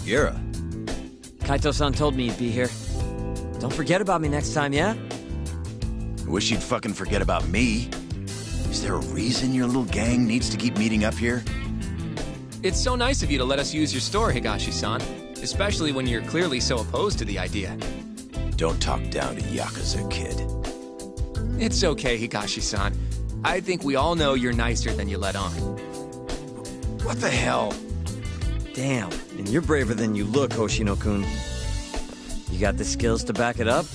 Gira. Kaito-san told me you'd be here. Don't forget about me next time, yeah? I wish you'd fucking forget about me. Is there a reason your little gang needs to keep meeting up here? It's so nice of you to let us use your store, Higashi-san. Especially when you're clearly so opposed to the idea. Don't talk down to Yakuza, kid. It's okay, Higashi-san. I think we all know you're nicer than you let on. What the hell? Damn, and you're braver than you look, Hoshino-kun. You got the skills to back it up?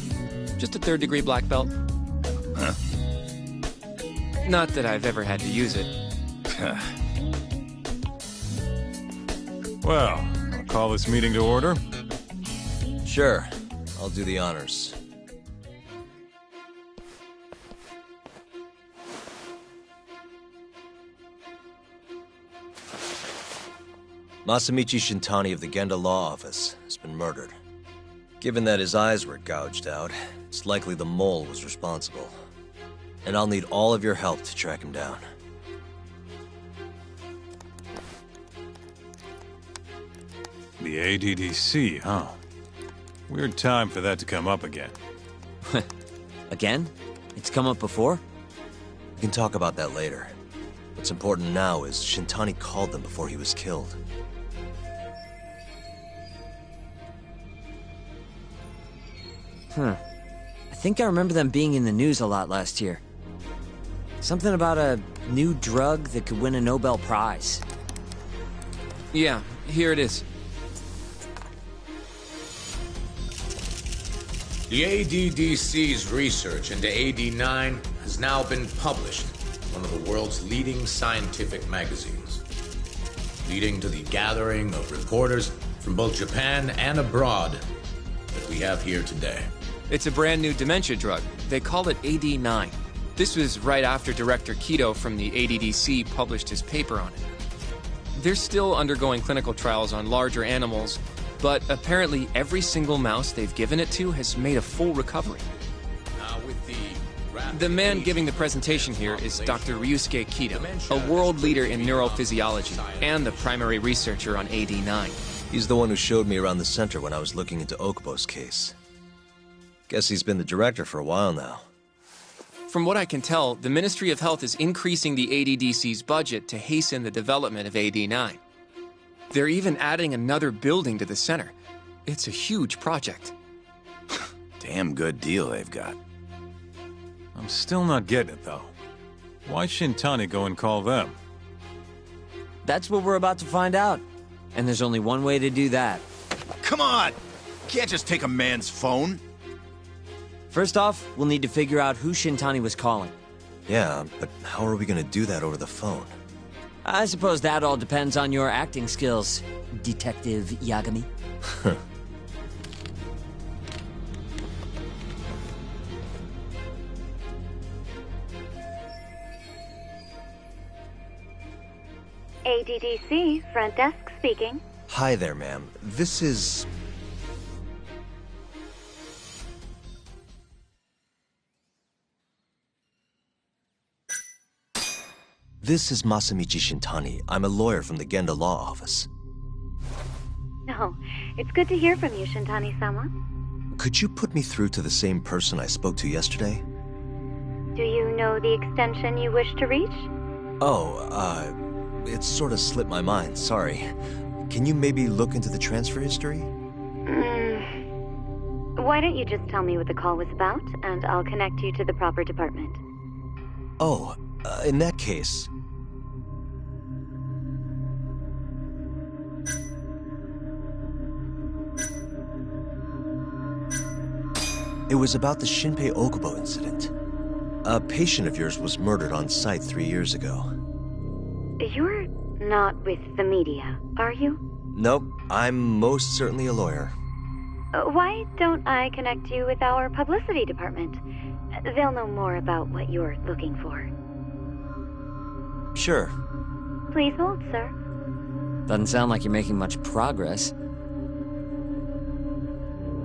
Just a third-degree black belt. Huh? Not that I've ever had to use it. Well, I'll call this meeting to order. Sure. I'll do the honors. Masamichi Shintani of the Genda Law Office has been murdered. Given that his eyes were gouged out, it's likely the mole was responsible. And I'll need all of your help to track him down. The ADDC, huh? Weird time for that to come up again. Again? It's come up before? We can talk about that later. What's important now is Shintani called them before he was killed. I think I remember them being in the news a lot last year. Something about a new drug that could win a Nobel Prize. Yeah, here it is. The ADDC's research into AD9 has now been published in one of the world's leading scientific magazines, leading to the gathering of reporters from both Japan and abroad that we have here today. It's a brand new dementia drug. They call it AD9. This was right after Director Kido from the ADDC published his paper on it. They're still undergoing clinical trials on larger animals, but apparently every single mouse they've given it to has made a full recovery. The man giving the presentation here is Dr. Ryusuke Kido, a world leader in neurophysiology and the primary researcher on AD9. He's the one who showed me around the center when I was looking into Okubo's case. Guess he's been the director for a while now. From what I can tell, the Ministry of Health is increasing the ADDC's budget to hasten the development of AD9. They're even adding another building to the center. It's a huge project. Damn good deal they've got. I'm still not getting it, though. Why Shintani go and call them? That's what we're about to find out. And there's only one way to do that. Come on! Can't just take a man's phone. First off, we'll need to figure out who Shintani was calling. Yeah, but how are we gonna do that over the phone? I suppose that all depends on your acting skills, Detective Yagami. ADDC, front desk speaking. Hi there, ma'am. This is... This is Masamichi Shintani. I'm a lawyer from the Genda Law Office. Oh, it's good to hear from you, Shintani-sama. Could you put me through to the same person I spoke to yesterday? Do you know the extension you wish to reach? Oh, it sort of slipped my mind, sorry. Can you maybe look into the transfer history? Why don't you just tell me what the call was about, and I'll connect you to the proper department. Oh, in that case... It was about the Shinpei Okubo incident. A patient of yours was murdered on site 3 years ago. You're not with the media, are you? Nope, I'm most certainly a lawyer. Why don't I connect you with our publicity department? They'll know more about what you're looking for. Sure. Please hold, sir. Doesn't sound like you're making much progress.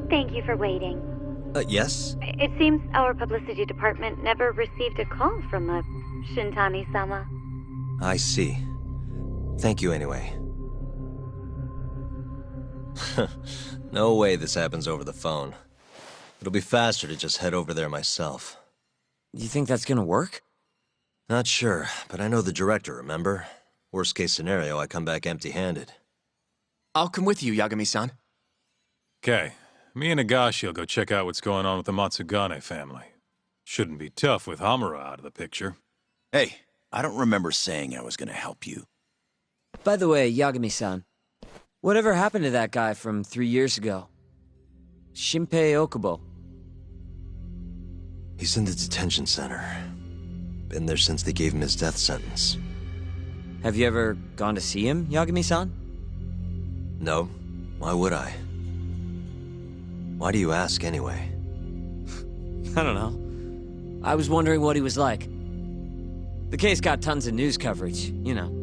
Thank you for waiting. Yes? It seems our publicity department never received a call from a Shintani-sama. I see. Thank you anyway. No way this happens over the phone. It'll be faster to just head over there myself. You think that's gonna work? Not sure, but I know the director, remember? Worst case scenario, I come back empty-handed. I'll come with you, Yagami-san. Okay, me and Nagashi will go check out what's going on with the Matsugane family. Shouldn't be tough with Hamura out of the picture. Hey, I don't remember saying I was gonna help you. By the way, Yagami-san, whatever happened to that guy from 3 years ago? Shinpei Okubo. He's in the detention center. Been there since they gave him his death sentence. Have you ever gone to see him, Yagami-san? No. Why would I? Why do you ask anyway? I don't know. I was wondering what he was like. The case got tons of news coverage, you know.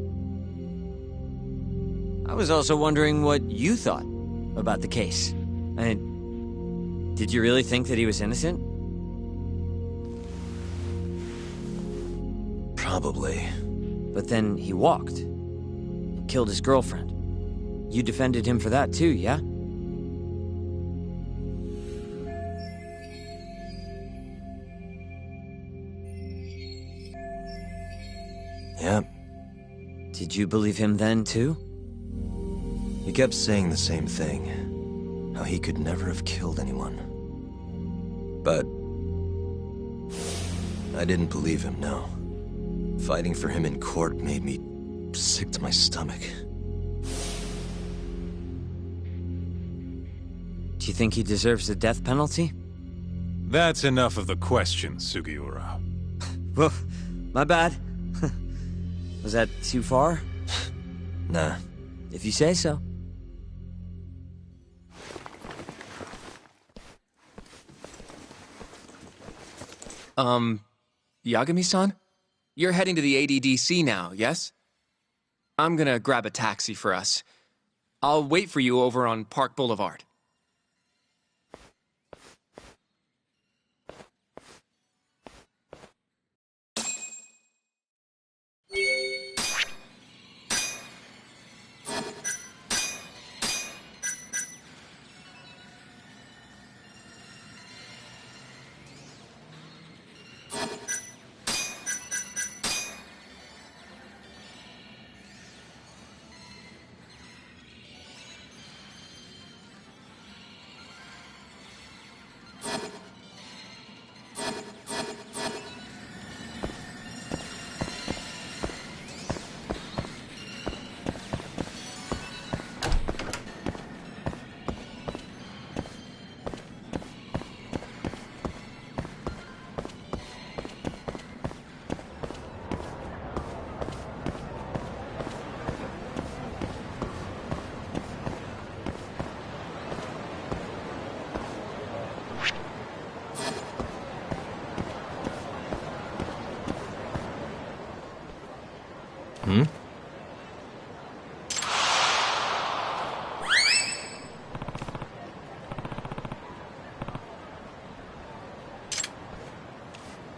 I was also wondering what you thought about the case. I mean, did you really think that he was innocent? Probably. But then he walked. Killed his girlfriend. You defended him for that too, yeah? Yep. Did you believe him then too? He kept saying the same thing. How he could never have killed anyone. But I didn't believe him, no. Fighting for him in court made me sick to my stomach. Do you think he deserves the death penalty? That's enough of the questions, Sugiura. Whoa, my bad. Was that too far? Nah. If you say so. Yagami-san? You're heading to the ADDC now, yes? I'm gonna grab a taxi for us. I'll wait for you over on Park Boulevard.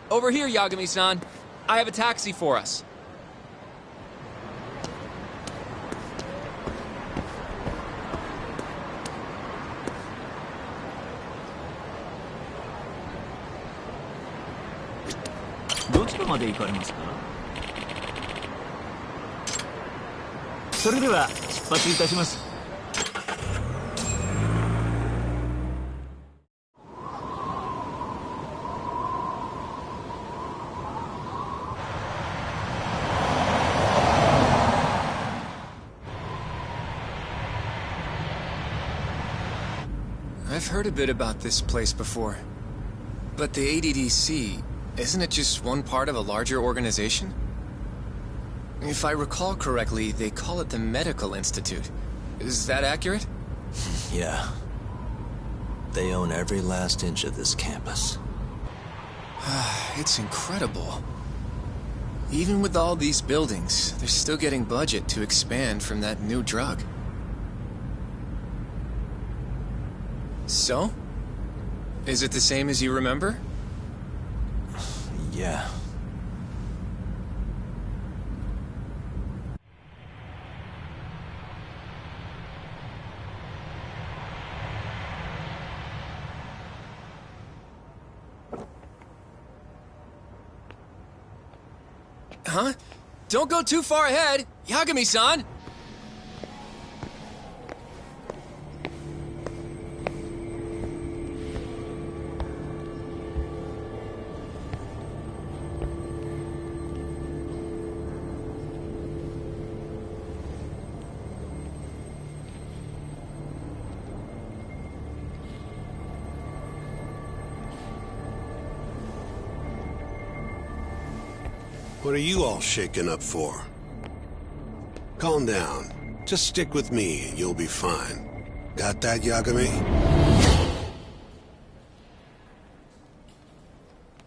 Over here, Yagami-san. I have a taxi for us. I've heard a bit about this place before. But the ADDC, isn't it just one part of a larger organization? If I recall correctly, they call it the Medical Institute. Is that accurate? Yeah. They own every last inch of this campus. It's incredible. Even with all these buildings, they're still getting budget to expand from that new drug. So? Is it the same as you remember? Yeah. Huh? Don't go too far ahead! Yagami-san! What are you all shaken up for? Calm down. Just stick with me and you'll be fine. Got that, Yagami?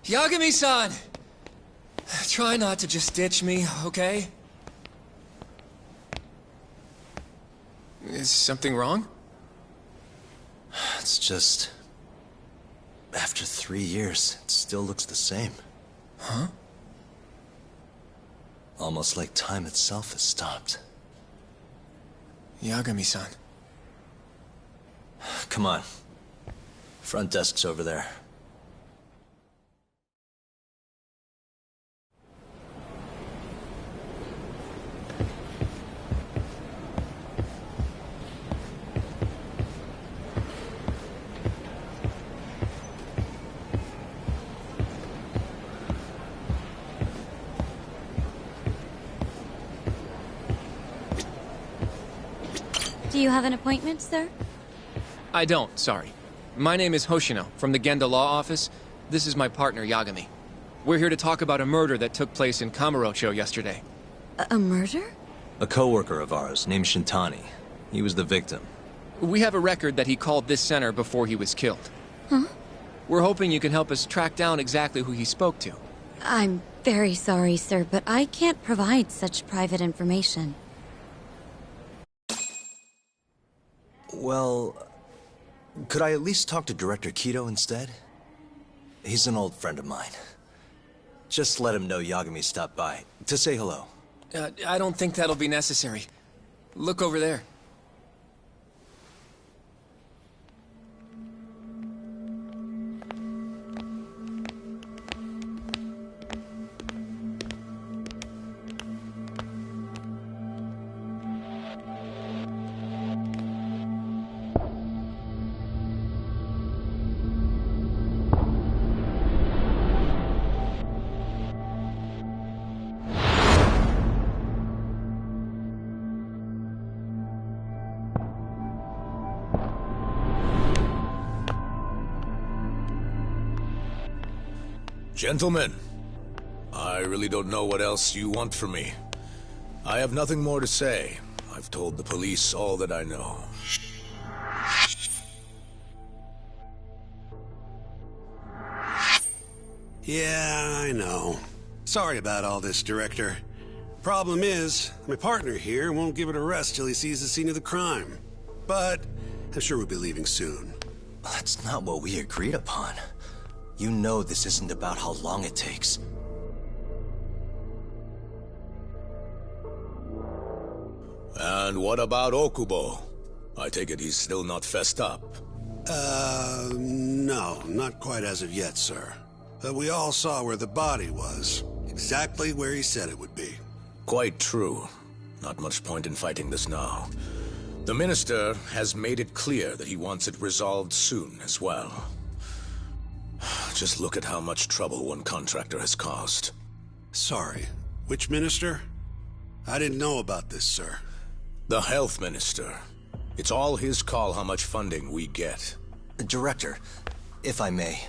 Yagami-san! Try not to just ditch me, okay? Is something wrong? It's just... After 3 years, it still looks the same. Huh? Almost like time itself has stopped. Yagami-san. Come on. Front desk's over there. Do you have an appointment, sir? I don't, sorry. My name is Hoshino, from the Genda Law Office. This is my partner, Yagami. We're here to talk about a murder that took place in Kamurocho yesterday. A murder? A coworker of ours named Shintani. He was the victim. We have a record that he called this center before he was killed. Huh? We're hoping you can help us track down exactly who he spoke to. I'm very sorry, sir, but I can't provide such private information. Well, could I at least talk to Director Kido instead? He's an old friend of mine. Just let him know Yagami stopped by, to say hello. I don't think that'll be necessary. Look over there. Gentlemen, I really don't know what else you want from me. I have nothing more to say. I've told the police all that I know. Yeah, I know. Sorry about all this, Director. Problem is, my partner here won't give it a rest till he sees the scene of the crime. But I'm sure we'll be leaving soon. That's not what we agreed upon. You know this isn't about how long it takes. And what about Okubo? I take it he's still not fessed up. No, not quite as of yet, sir. But we all saw where the body was. Exactly where he said it would be. Quite true. Not much point in fighting this now. The Minister has made it clear that he wants it resolved soon as well. Just look at how much trouble one contractor has caused. Sorry, which minister? I didn't know about this, sir. The Health Minister. It's all his call how much funding we get. Director, if I may,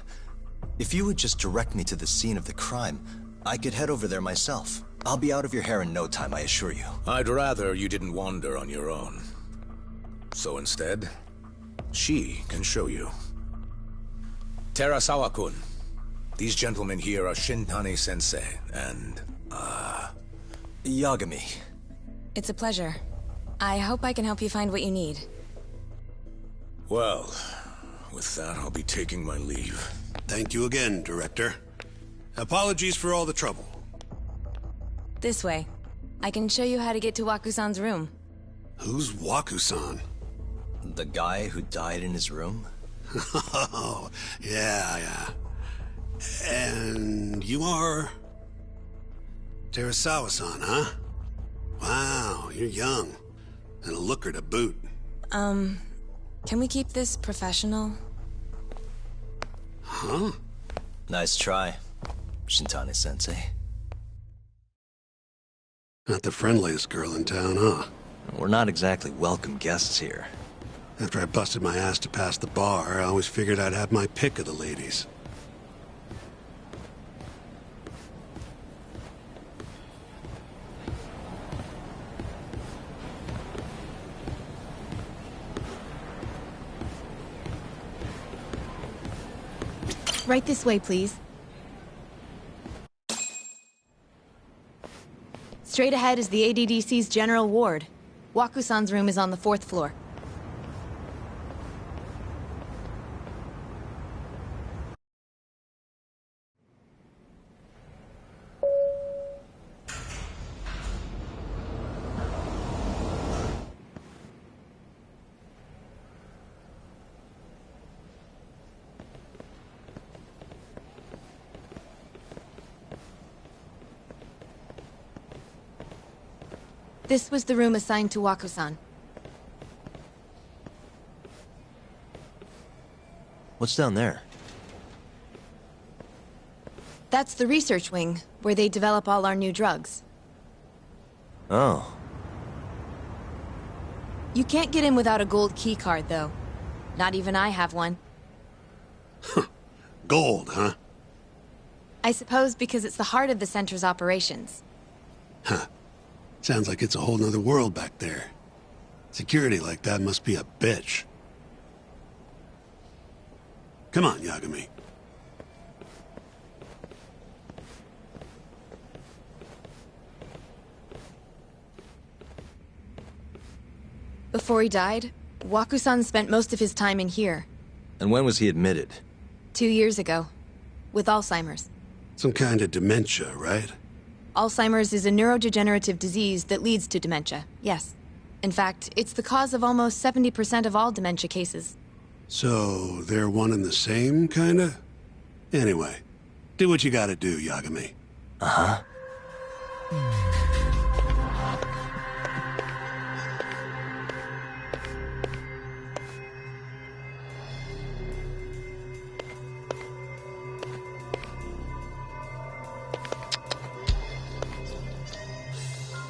if you would just direct me to the scene of the crime, I could head over there myself. I'll be out of your hair in no time, I assure you. I'd rather you didn't wander on your own. So instead, she can show you. Terasawa-kun, these gentlemen here are Shintani-sensei and, Yagami. It's a pleasure. I hope I can help you find what you need. Well, with that, I'll be taking my leave. Thank you again, Director. Apologies for all the trouble. This way. I can show you how to get to Waku-san's room. Who's Waku-san? The guy who died in his room? Oh, yeah. And you are? Terasawa-san, huh? Wow, you're young. And a looker to boot. Can we keep this professional? Huh? Nice try, Shintani-sensei. Not the friendliest girl in town, huh? We're not exactly welcome guests here. After I busted my ass to pass the bar, I always figured I'd have my pick of the ladies. Right this way, please. Straight ahead is the ADDC's general ward. Waku-san's room is on the 4th floor. This was the room assigned to Waku-san. What's down there? That's the research wing, where they develop all our new drugs. Oh. You can't get in without a gold key card, though. Not even I have one. Gold, huh? I suppose because it's the heart of the center's operations. Huh. Sounds like it's a whole nother world back there. Security like that must be a bitch. Come on, Yagami. Before he died, Waku-san spent most of his time in here. And when was he admitted? 2 years ago. With Alzheimer's. Some kind of dementia, right? Alzheimer's is a neurodegenerative disease that leads to dementia, yes. In fact, it's the cause of almost 70% of all dementia cases. So, they're one and the same, kinda? Anyway, do what you gotta do, Yagami. Uh-huh.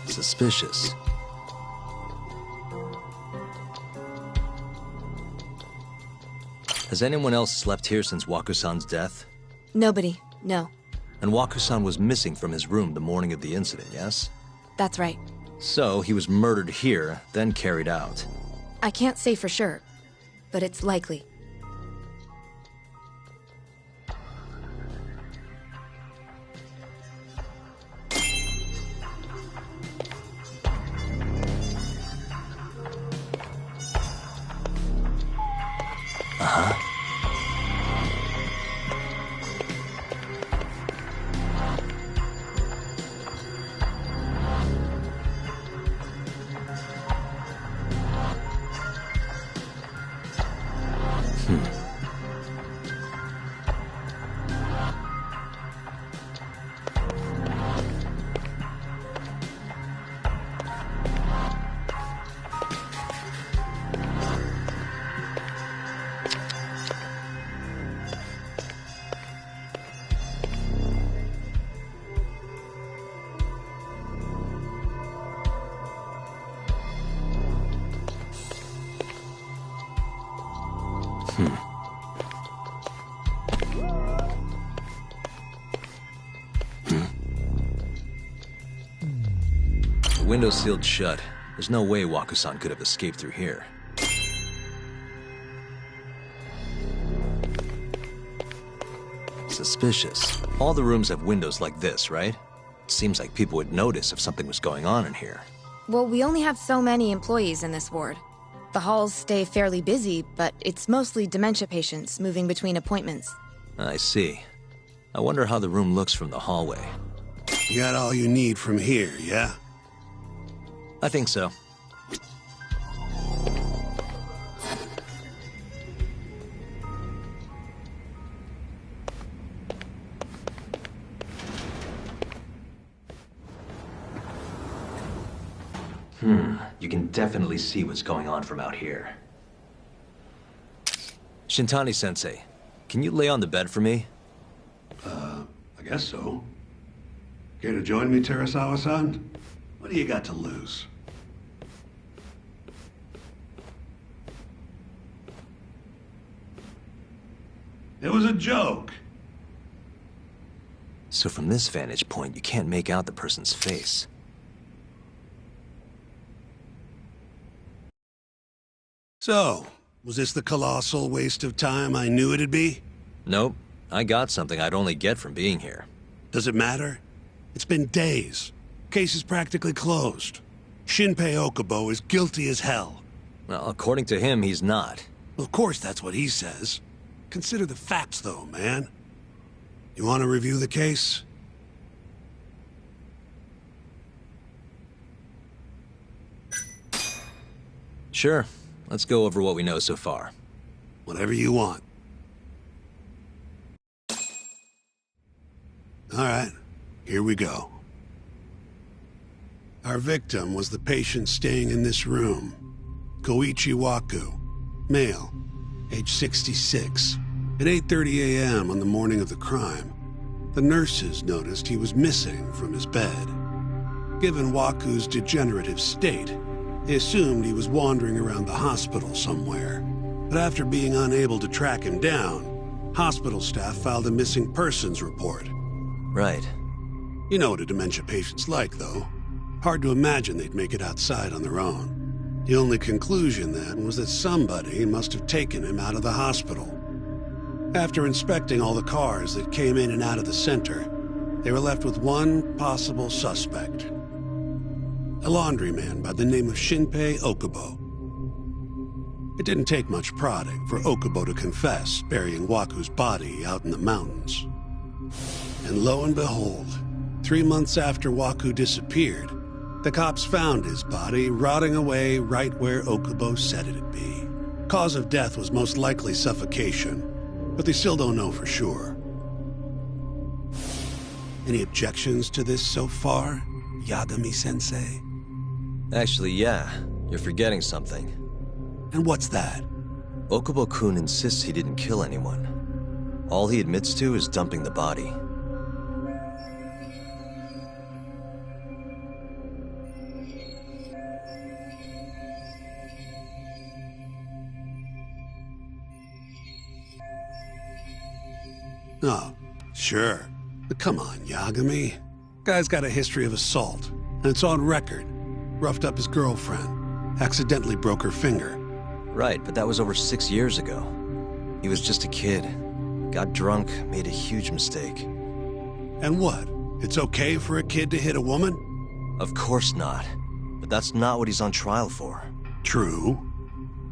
Suspicious. Has anyone else slept here since Waku-san's death? Nobody, no. And Waku-san was missing from his room the morning of the incident, yes? That's right. So, he was murdered here, then carried out. I can't say for sure, but it's likely. The window's sealed shut. There's no way Waku-san could have escaped through here. Suspicious. All the rooms have windows like this, right? It seems like people would notice if something was going on in here. Well, we only have so many employees in this ward. The halls stay fairly busy, but it's mostly dementia patients moving between appointments. I see. I wonder how the room looks from the hallway. You got all you need from here, yeah? I think so. You can definitely see what's going on from out here. Shintani-sensei, can you lay on the bed for me? I guess so. Care to join me, Terasawa-san? What do you got to lose? It was a joke. So from this vantage point, you can't make out the person's face. So, was this the colossal waste of time I knew it'd be? Nope. I got something I'd only get from being here. Does it matter? It's been days. Case is practically closed. Shinpei Okubo is guilty as hell. Well, according to him, he's not. Of course that's what he says. Consider the facts, though, man. You want to review the case? Sure. Let's go over what we know so far. Whatever you want. All right, here we go. Our victim was the patient staying in this room. Koichi Waku, male, age 66. At 8:30 a.m. on the morning of the crime, the nurses noticed he was missing from his bed. Given Waku's degenerative state, they assumed he was wandering around the hospital somewhere. But after being unable to track him down, hospital staff filed a missing persons report. Right. You know what a dementia patient's like, though. Hard to imagine they'd make it outside on their own. The only conclusion, then, was that somebody must have taken him out of the hospital. After inspecting all the cars that came in and out of the center, they were left with one possible suspect. A laundryman by the name of Shinpei Okubo. It didn't take much prodding for Okubo to confess burying Waku's body out in the mountains. And lo and behold, 3 months after Waku disappeared, the cops found his body rotting away right where Okubo said it'd be. Cause of death was most likely suffocation, but they still don't know for sure. Any objections to this so far, Yagami-sensei? Actually, yeah. You're forgetting something. And what's that? Okubo-kun insists he didn't kill anyone. All he admits to is dumping the body. Oh, sure. But come on, Yagami. Guy's got a history of assault, and it's on record. Roughed up his girlfriend. Accidentally broke her finger. Right, but that was over 6 years ago. He was just a kid. Got drunk, made a huge mistake. And what? It's okay for a kid to hit a woman? Of course not. But that's not what he's on trial for. True.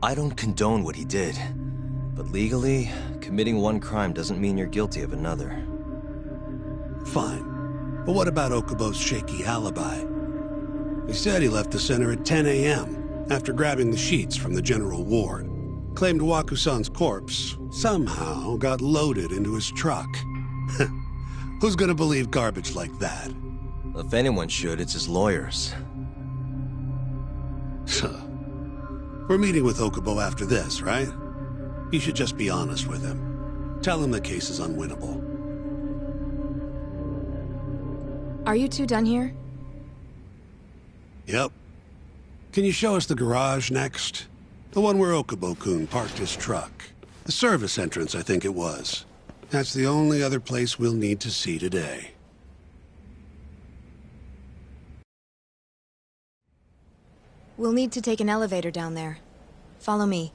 I don't condone what he did. But legally, committing one crime doesn't mean you're guilty of another. Fine. But what about Okubo's shaky alibi? He said he left the center at 10 a.m. after grabbing the sheets from the general ward. Claimed Waku-san's corpse somehow got loaded into his truck. Who's gonna believe garbage like that? If anyone should, it's his lawyers. We're meeting with Okubo after this, right? You should just be honest with him. Tell him the case is unwinnable. Are you two done here? Yep. Can you show us the garage next? The one where Okubo-kun parked his truck. The service entrance, I think it was. That's the only other place we'll need to see today. We'll need to take an elevator down there. Follow me.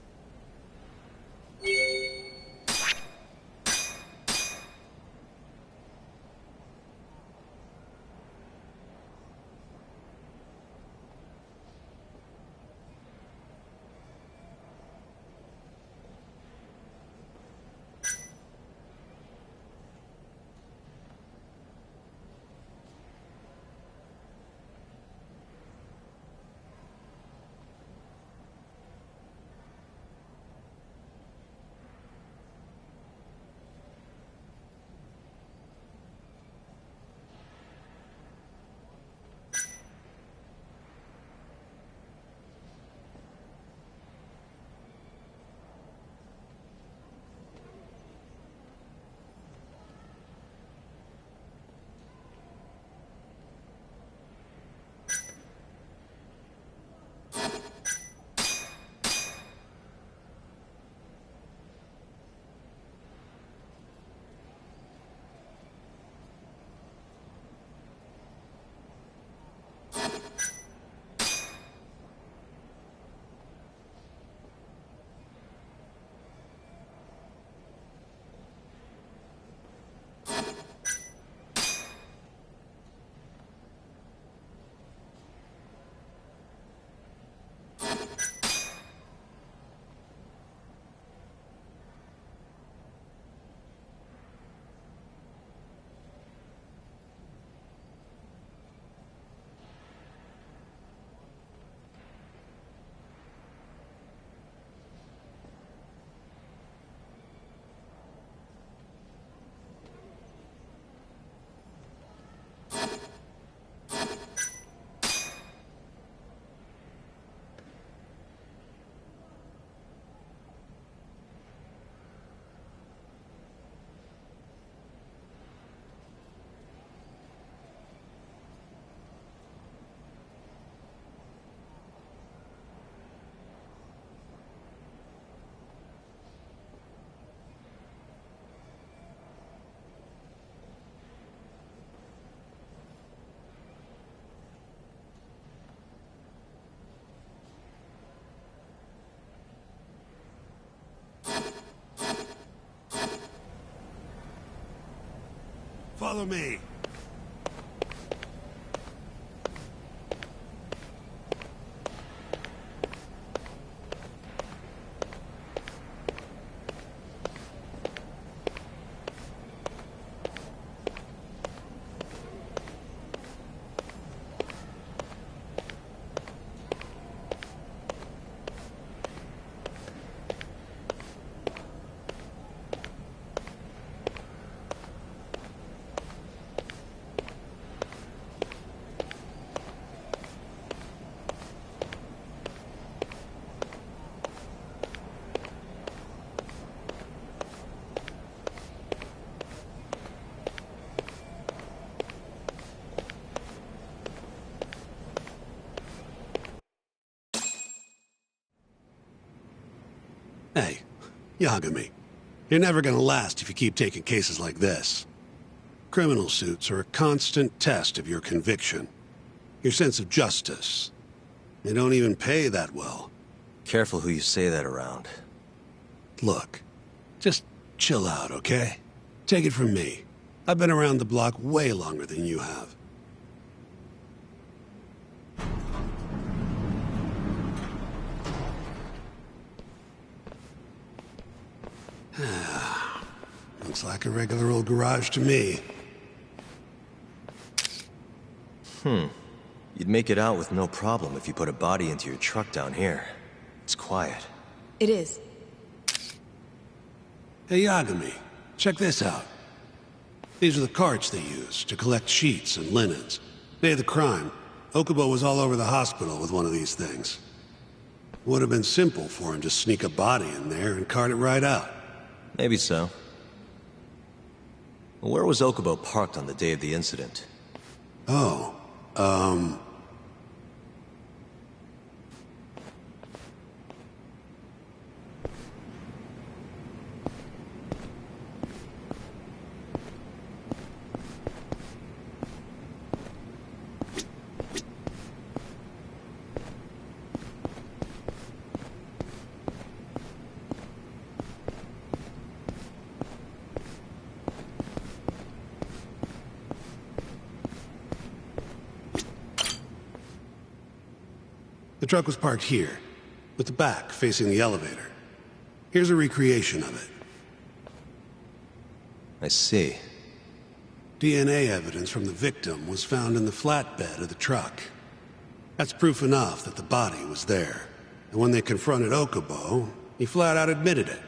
Follow me. Hey, Yagami. You're never gonna last if you keep taking cases like this. Criminal suits are a constant test of your conviction, your sense of justice. They don't even pay that well. Careful who you say that around. Look, just chill out, okay? Take it from me. I've been around the block way longer than you have. Looks like a regular old garage to me. You'd make it out with no problem if you put a body into your truck down here. It's quiet. It is. Hey, Yagami, check this out. These are the carts they use to collect sheets and linens. Day of the crime, Okubo was all over the hospital with one of these things. Would have been simple for him to sneak a body in there and cart it right out. Maybe so. Well, where was Okubo parked on the day of the incident? Oh, the truck was parked here, with the back facing the elevator. Here's a recreation of it. I see. DNA evidence from the victim was found in the flatbed of the truck. That's proof enough that the body was there. And when they confronted Okubo, he flat out admitted it.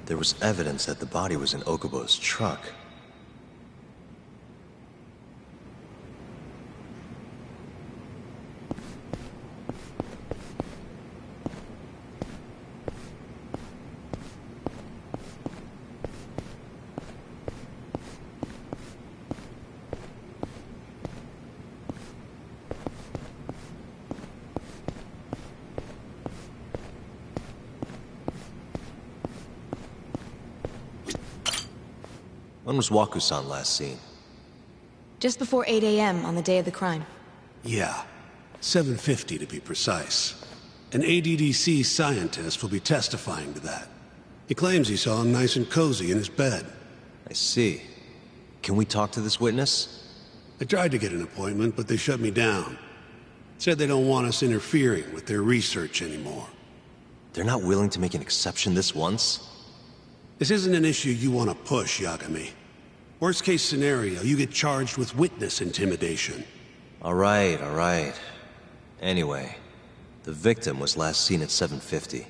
There was evidence that the body was in Okubo's truck. When was Waku-san last seen? Just before 8 a.m. on the day of the crime. Yeah, 7:50 to be precise. An ADDC scientist will be testifying to that. He claims he saw him nice and cozy in his bed. I see. Can we talk to this witness? I tried to get an appointment, but they shut me down. Said they don't want us interfering with their research anymore. They're not willing to make an exception this once? This isn't an issue you want to push, Yagami. Worst case scenario, you get charged with witness intimidation. All right. Anyway, the victim was last seen at 7:50.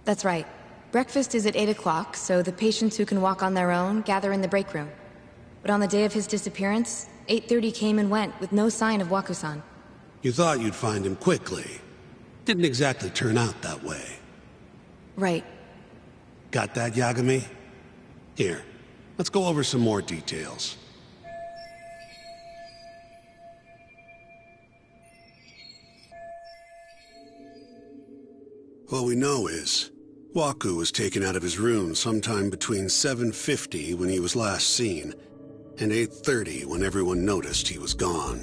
That's right. Breakfast is at 8 o'clock, so the patients who can walk on their own gather in the break room. But on the day of his disappearance, 8:30 came and went with no sign of Waku-san. You thought you'd find him quickly. Didn't exactly turn out that way. Right. Got that, Yagami? Here, let's go over some more details. What we know is, Waku was taken out of his room sometime between 7:50 when he was last seen, and 8:30 when everyone noticed he was gone.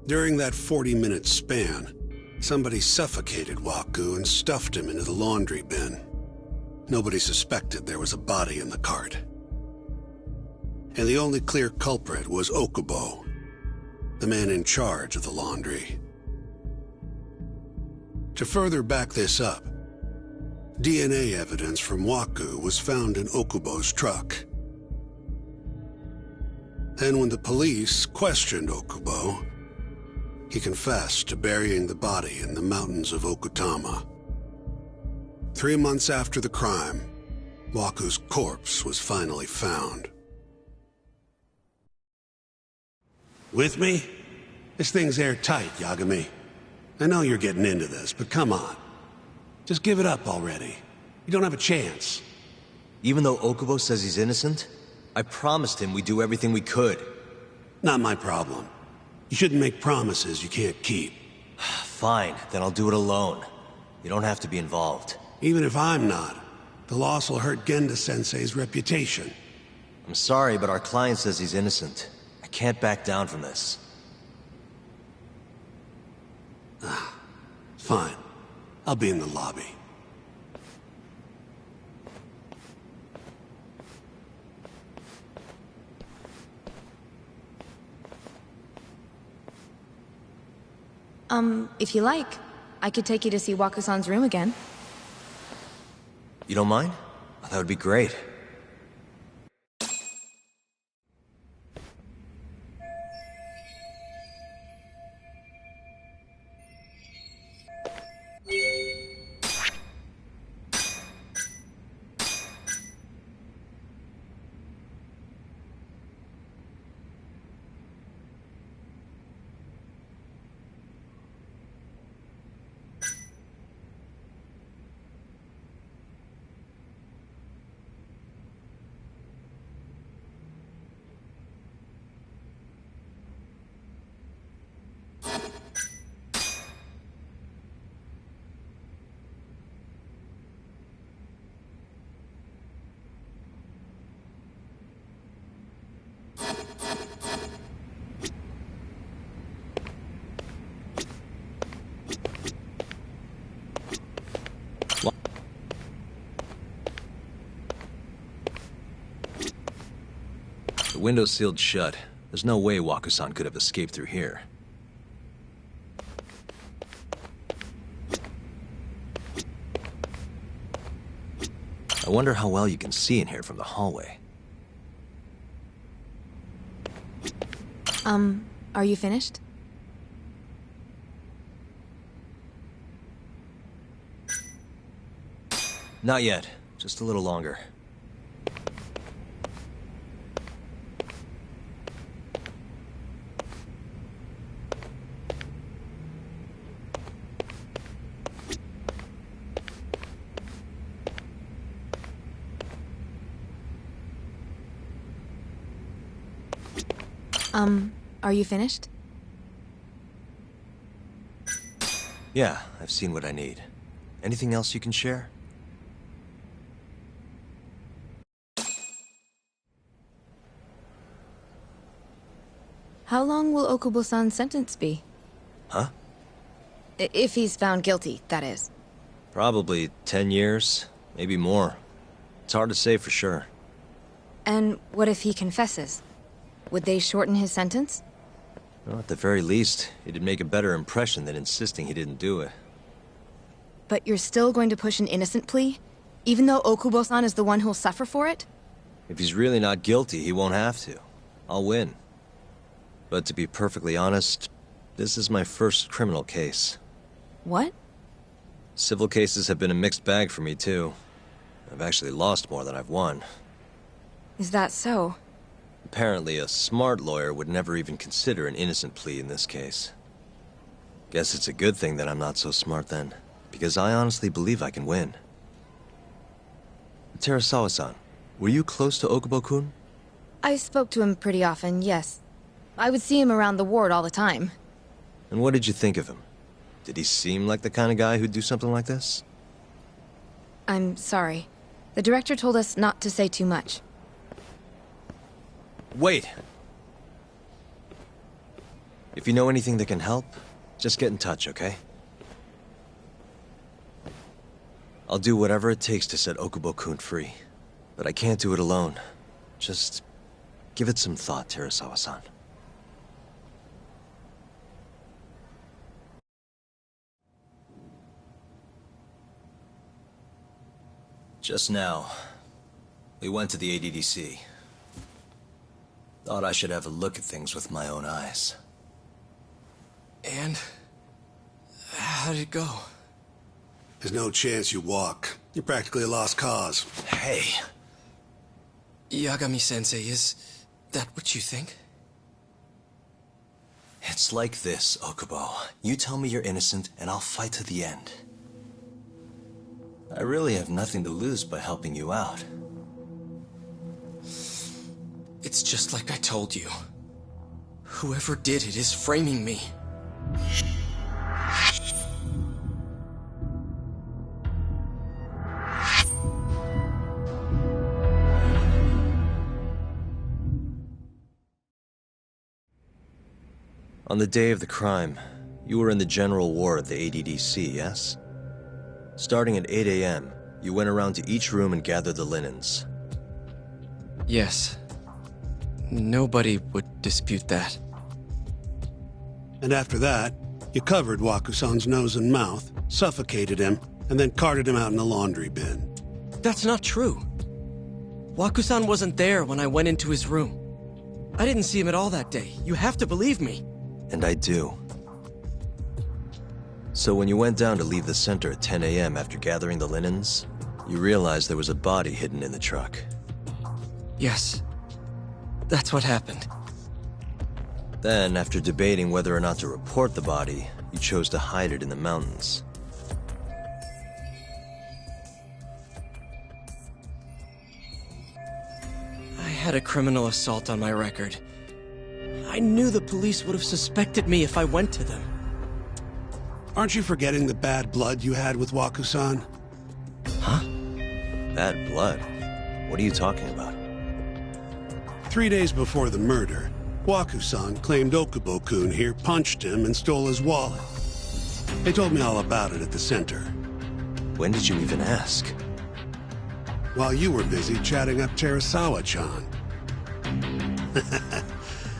During that 40-minute span, somebody suffocated Waku and stuffed him into the laundry bin. Nobody suspected there was a body in the cart. And the only clear culprit was Okubo, the man in charge of the laundry. To further back this up, DNA evidence from Waku was found in Okubo's truck. Then when the police questioned Okubo, he confessed to burying the body in the mountains of Okutama. 3 months after the crime, Waku's corpse was finally found. With me? This thing's airtight, Yagami. I know you're getting into this, but come on. Just give it up already. You don't have a chance. Even though Okubo says he's innocent, I promised him we'd do everything we could. Not my problem. You shouldn't make promises you can't keep. Fine, then I'll do it alone. You don't have to be involved. Even if I'm not, the loss will hurt Genda-sensei's reputation. I'm sorry, but our client says he's innocent. I can't back down from this. Fine. I'll be in the lobby. If you like, I could take you to see Waku-san's room again. You don't mind? That would be great. The window's sealed shut. There's no way Waku-san could have escaped through here. I wonder how well you can see in here from the hallway. Are you finished? Not yet. Just a little longer. Are you finished? Yeah, I've seen what I need. Anything else you can share? How long will Okubo-san's sentence be? Huh? If he's found guilty, that is. Probably 10 years, maybe more. It's hard to say for sure. And what if he confesses? Would they shorten his sentence? Well, at the very least, it'd make a better impression than insisting he didn't do it. But you're still going to push an innocent plea? Even though Okubo-san is the one who'll suffer for it? If he's really not guilty, he won't have to. I'll win. But to be perfectly honest, this is my first criminal case. What? Civil cases have been a mixed bag for me, too. I've actually lost more than I've won. Is that so? Apparently, a smart lawyer would never even consider an innocent plea in this case. Guess it's a good thing that I'm not so smart then, because I honestly believe I can win. Terasawa-san, were you close to Okubo-kun? I spoke to him pretty often, yes. I would see him around the ward all the time. And what did you think of him? Did he seem like the kind of guy who'd do something like this? I'm sorry. The director told us not to say too much. Wait! If you know anything that can help, just get in touch, okay? I'll do whatever it takes to set Okubo-kun free. But I can't do it alone. Just give it some thought, Terasawa-san. Just now, we went to the ADDC. Thought I should have a look at things with my own eyes. And? How did it go? There's no chance you walk. You're practically a lost cause. Hey! Yagami-sensei, is that what you think? It's like this, Okubo. You tell me you're innocent, and I'll fight to the end. I really have nothing to lose by helping you out. It's just like I told you. Whoever did it is framing me. On the day of the crime, you were in the general ward of the ADDC, yes? Starting at 8 a.m., you went around to each room and gathered the linens. Yes. Nobody would dispute that. And after that, you covered Waku-san's nose and mouth, suffocated him, and then carted him out in a laundry bin. That's not true. Waku-san wasn't there when I went into his room. I didn't see him at all that day. You have to believe me. And I do. So when you went down to leave the center at 10 a.m. after gathering the linens, you realized there was a body hidden in the truck. Yes. That's what happened. Then, after debating whether or not to report the body, you chose to hide it in the mountains. I had a criminal assault on my record. I knew the police would have suspected me if I went to them. Aren't you forgetting the bad blood you had with Waku-san? Huh? Bad blood? What are you talking about? 3 days before the murder, Waku-san claimed Okubo-kun here punched him and stole his wallet. They told me all about it at the center. When did you even ask? While you were busy chatting up Terasawa-chan.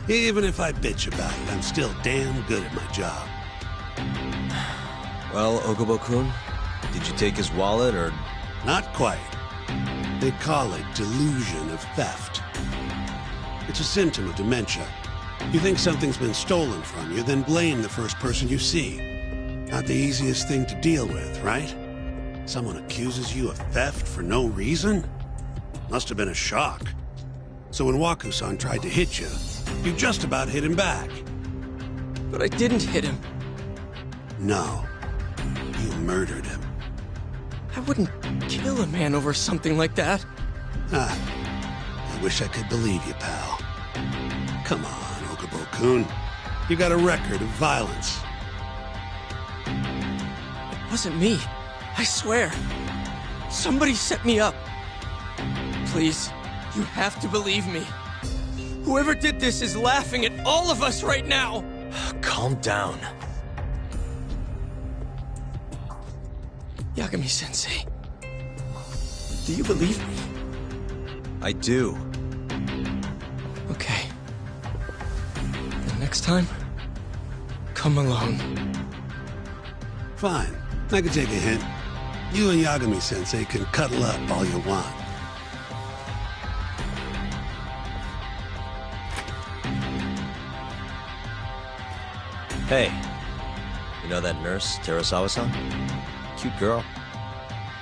Even if I bitch about it, I'm still damn good at my job. Well, Okubo-kun, did you take his wallet, or...? Not quite. They call it delusion of theft. It's a symptom of dementia. You think something's been stolen from you, then blame the first person you see. Not the easiest thing to deal with, right? Someone accuses you of theft for no reason? Must have been a shock. So when Waku-san tried to hit you, you just about hit him back. But I didn't hit him. No. You murdered him. I wouldn't kill a man over something like that. I wish I could believe you, pal. Come on, Okubo-kun. You got a record of violence. It wasn't me. I swear. Somebody set me up. Please, you have to believe me. Whoever did this is laughing at all of us right now! Calm down. Yagami-sensei, do you believe me? I do. Okay. Then next time, come along. Fine. I can take a hint. You and Yagami-sensei can cuddle up all you want. Hey, you know that nurse, Terasawa-san? Cute girl.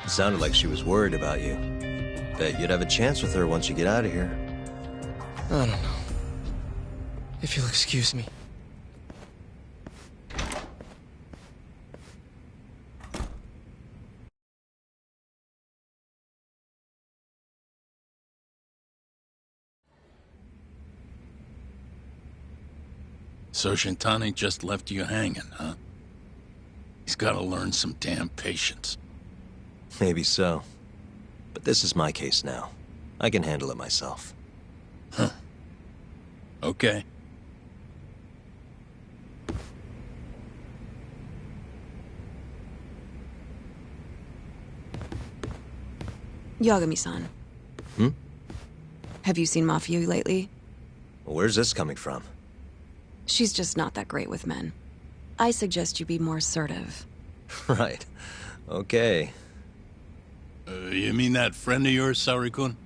It sounded like she was worried about you. Bet you'd have a chance with her once you get out of here. I don't know. If you'll excuse me. So Shintani just left you hanging, huh? He's gotta learn some damn patience. Maybe so. But this is my case now. I can handle it myself. Huh. Okay. Yagami-san. Hmm? Have you seen Mafia lately? Where's this coming from? She's just not that great with men. I suggest you be more assertive. Right. Okay. You mean that friend of yours, Saori-kun?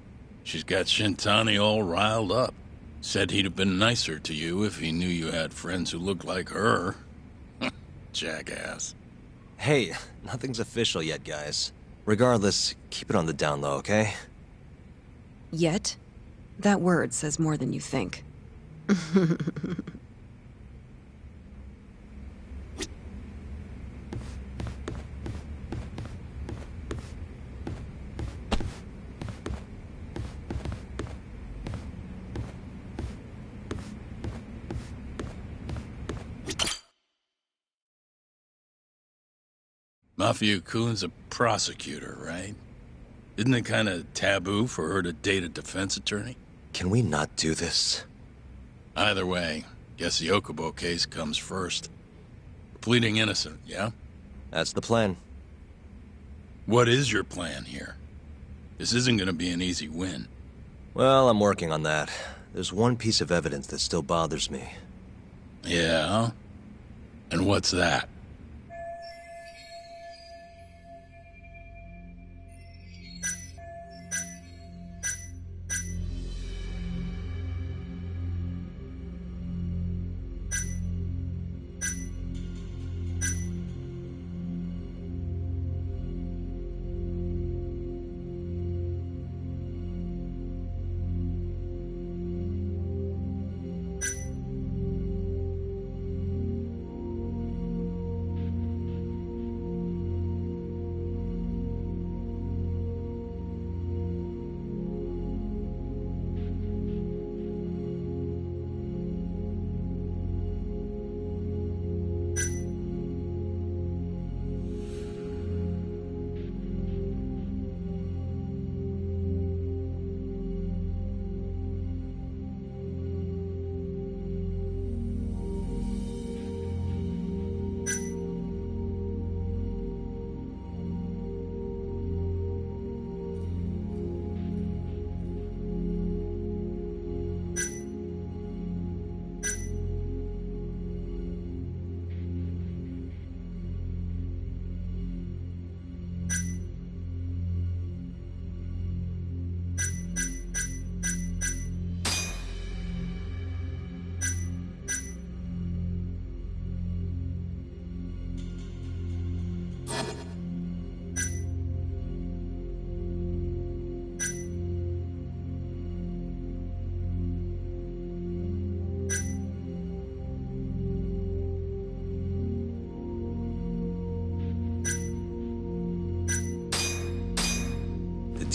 She's got Shintani all riled up. Said he'd have been nicer to you if he knew you had friends who looked like her. Jackass. Hey, nothing's official yet, guys. Regardless, keep it on the down low, okay? Yet? That word says more than you think. Mafia-kun's a prosecutor, right? Isn't it kind of taboo for her to date a defense attorney? Can we not do this? Either way, guess the Okubo case comes first. Pleading innocent, yeah? That's the plan. What is your plan here? This isn't gonna be an easy win. Well, I'm working on that. There's one piece of evidence that still bothers me. Yeah? And what's that?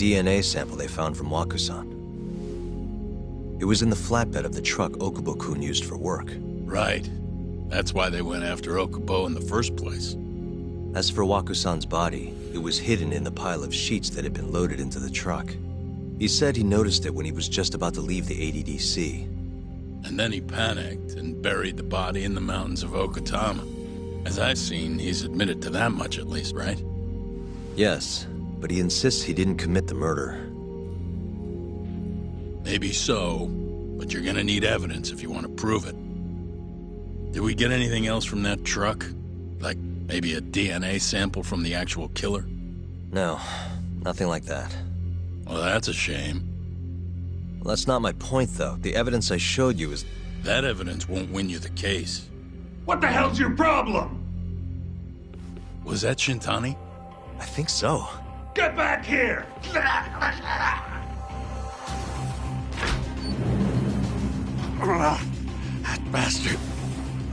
DNA sample they found from Wakusan. It was in the flatbed of the truck Okubo-kun used for work. Right. That's why they went after Okubo in the first place. As for Wakusan's body, it was hidden in the pile of sheets that had been loaded into the truck. He said he noticed it when he was just about to leave the ADDC. And then he panicked and buried the body in the mountains of Okatama. As I've seen, he's admitted to that much at least, right? Yes, but he insists he didn't commit the murder. Maybe so, but you're gonna need evidence if you want to prove it. Did we get anything else from that truck? Like maybe a DNA sample from the actual killer? No, nothing like that. Well, that's a shame. Well, that's not my point, though. The evidence I showed you is... That evidence won't win you the case. What the hell's your problem? Was that Shintani? I think so. Get back here! That bastard.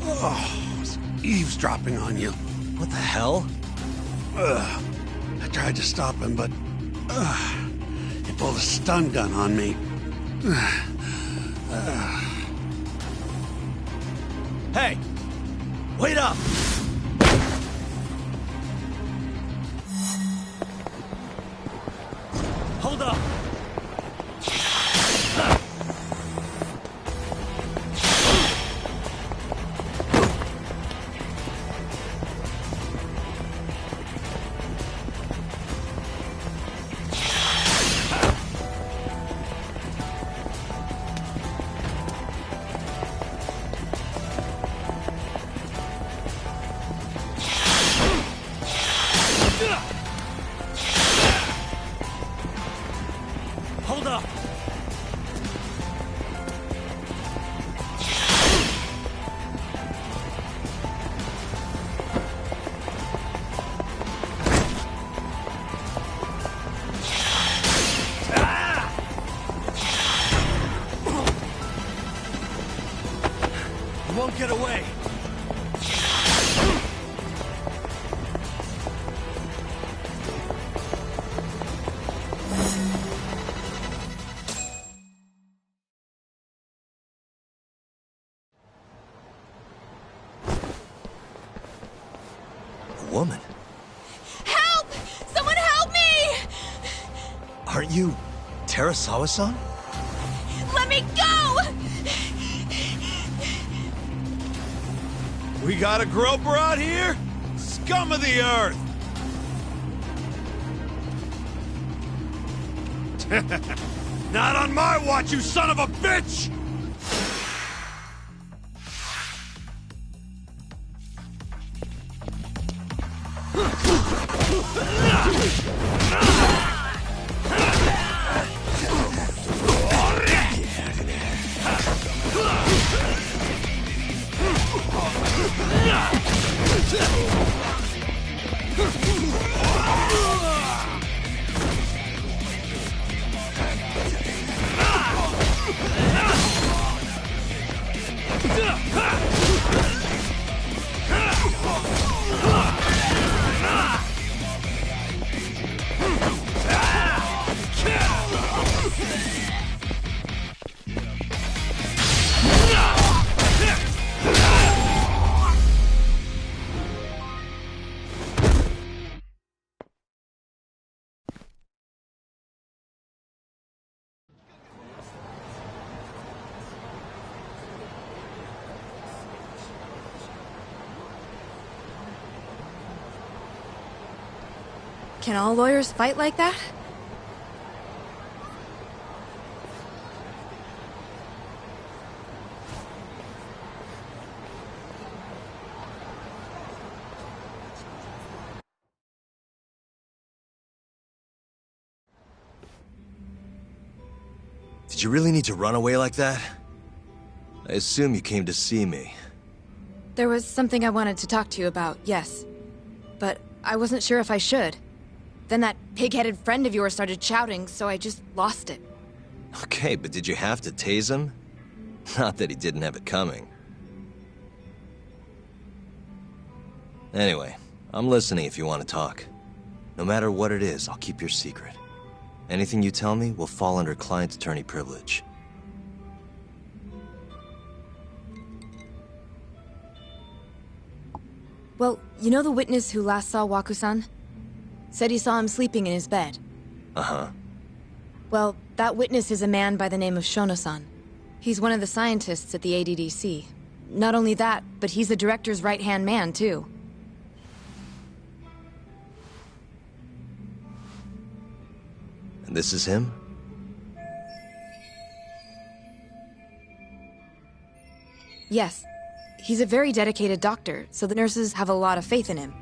Oh, he's eavesdropping on you. What the hell? I tried to stop him, but... he pulled a stun gun on me. Hey! Wait up! Hold up! Hold up! You won't get away! Woman. Help! Someone help me! Aren't you Terasawa-san? Let me go! We got a groper out here? Scum of the earth! Not on my watch, you son of a bitch! Can all lawyers fight like that? Did you really need to run away like that? I assume you came to see me. There was something I wanted to talk to you about, yes. But I wasn't sure if I should. Then that pig-headed friend of yours started shouting, so I just lost it. Okay, but did you have to tase him? Not that he didn't have it coming. Anyway, I'm listening if you want to talk. No matter what it is, I'll keep your secret. Anything you tell me will fall under client attorney privilege. Well, you know the witness who last saw Waku-san? Said he saw him sleeping in his bed. Uh-huh. Well, that witness is a man by the name of Shono-san. He's one of the scientists at the ADDC. Not only that, but he's the director's right-hand man, too. And this is him? Yes. He's a very dedicated doctor, so the nurses have a lot of faith in him.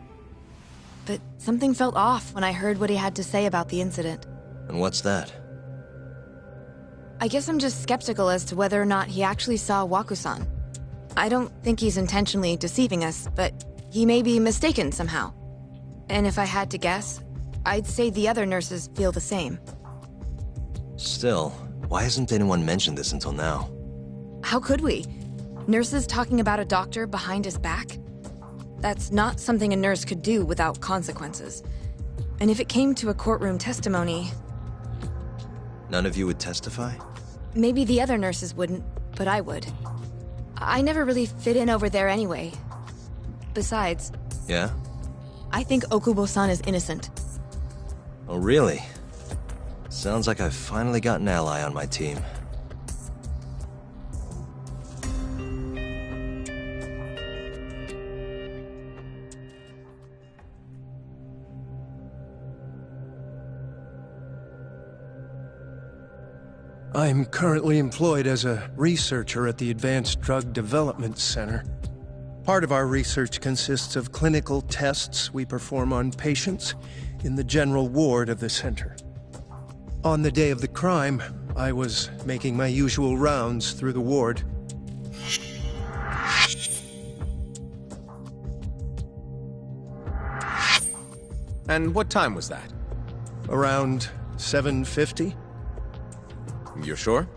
But something felt off when I heard what he had to say about the incident. And what's that? I guess I'm just skeptical as to whether or not he actually saw Waku-san. I don't think he's intentionally deceiving us, but he may be mistaken somehow. And if I had to guess, I'd say the other nurses feel the same. Still, why hasn't anyone mentioned this until now? How could we? Nurses talking about a doctor behind his back? That's not something a nurse could do without consequences. And if it came to a courtroom testimony... None of you would testify? Maybe the other nurses wouldn't, but I would. I never really fit in over there anyway. Besides... Yeah? I think Okubo-san is innocent. Oh, really? Sounds like I've finally got an ally on my team. I'm currently employed as a researcher at the Advanced Drug Development Center. Part of our research consists of clinical tests we perform on patients in the general ward of the center. On the day of the crime, I was making my usual rounds through the ward. And what time was that? Around 7:50? You're sure?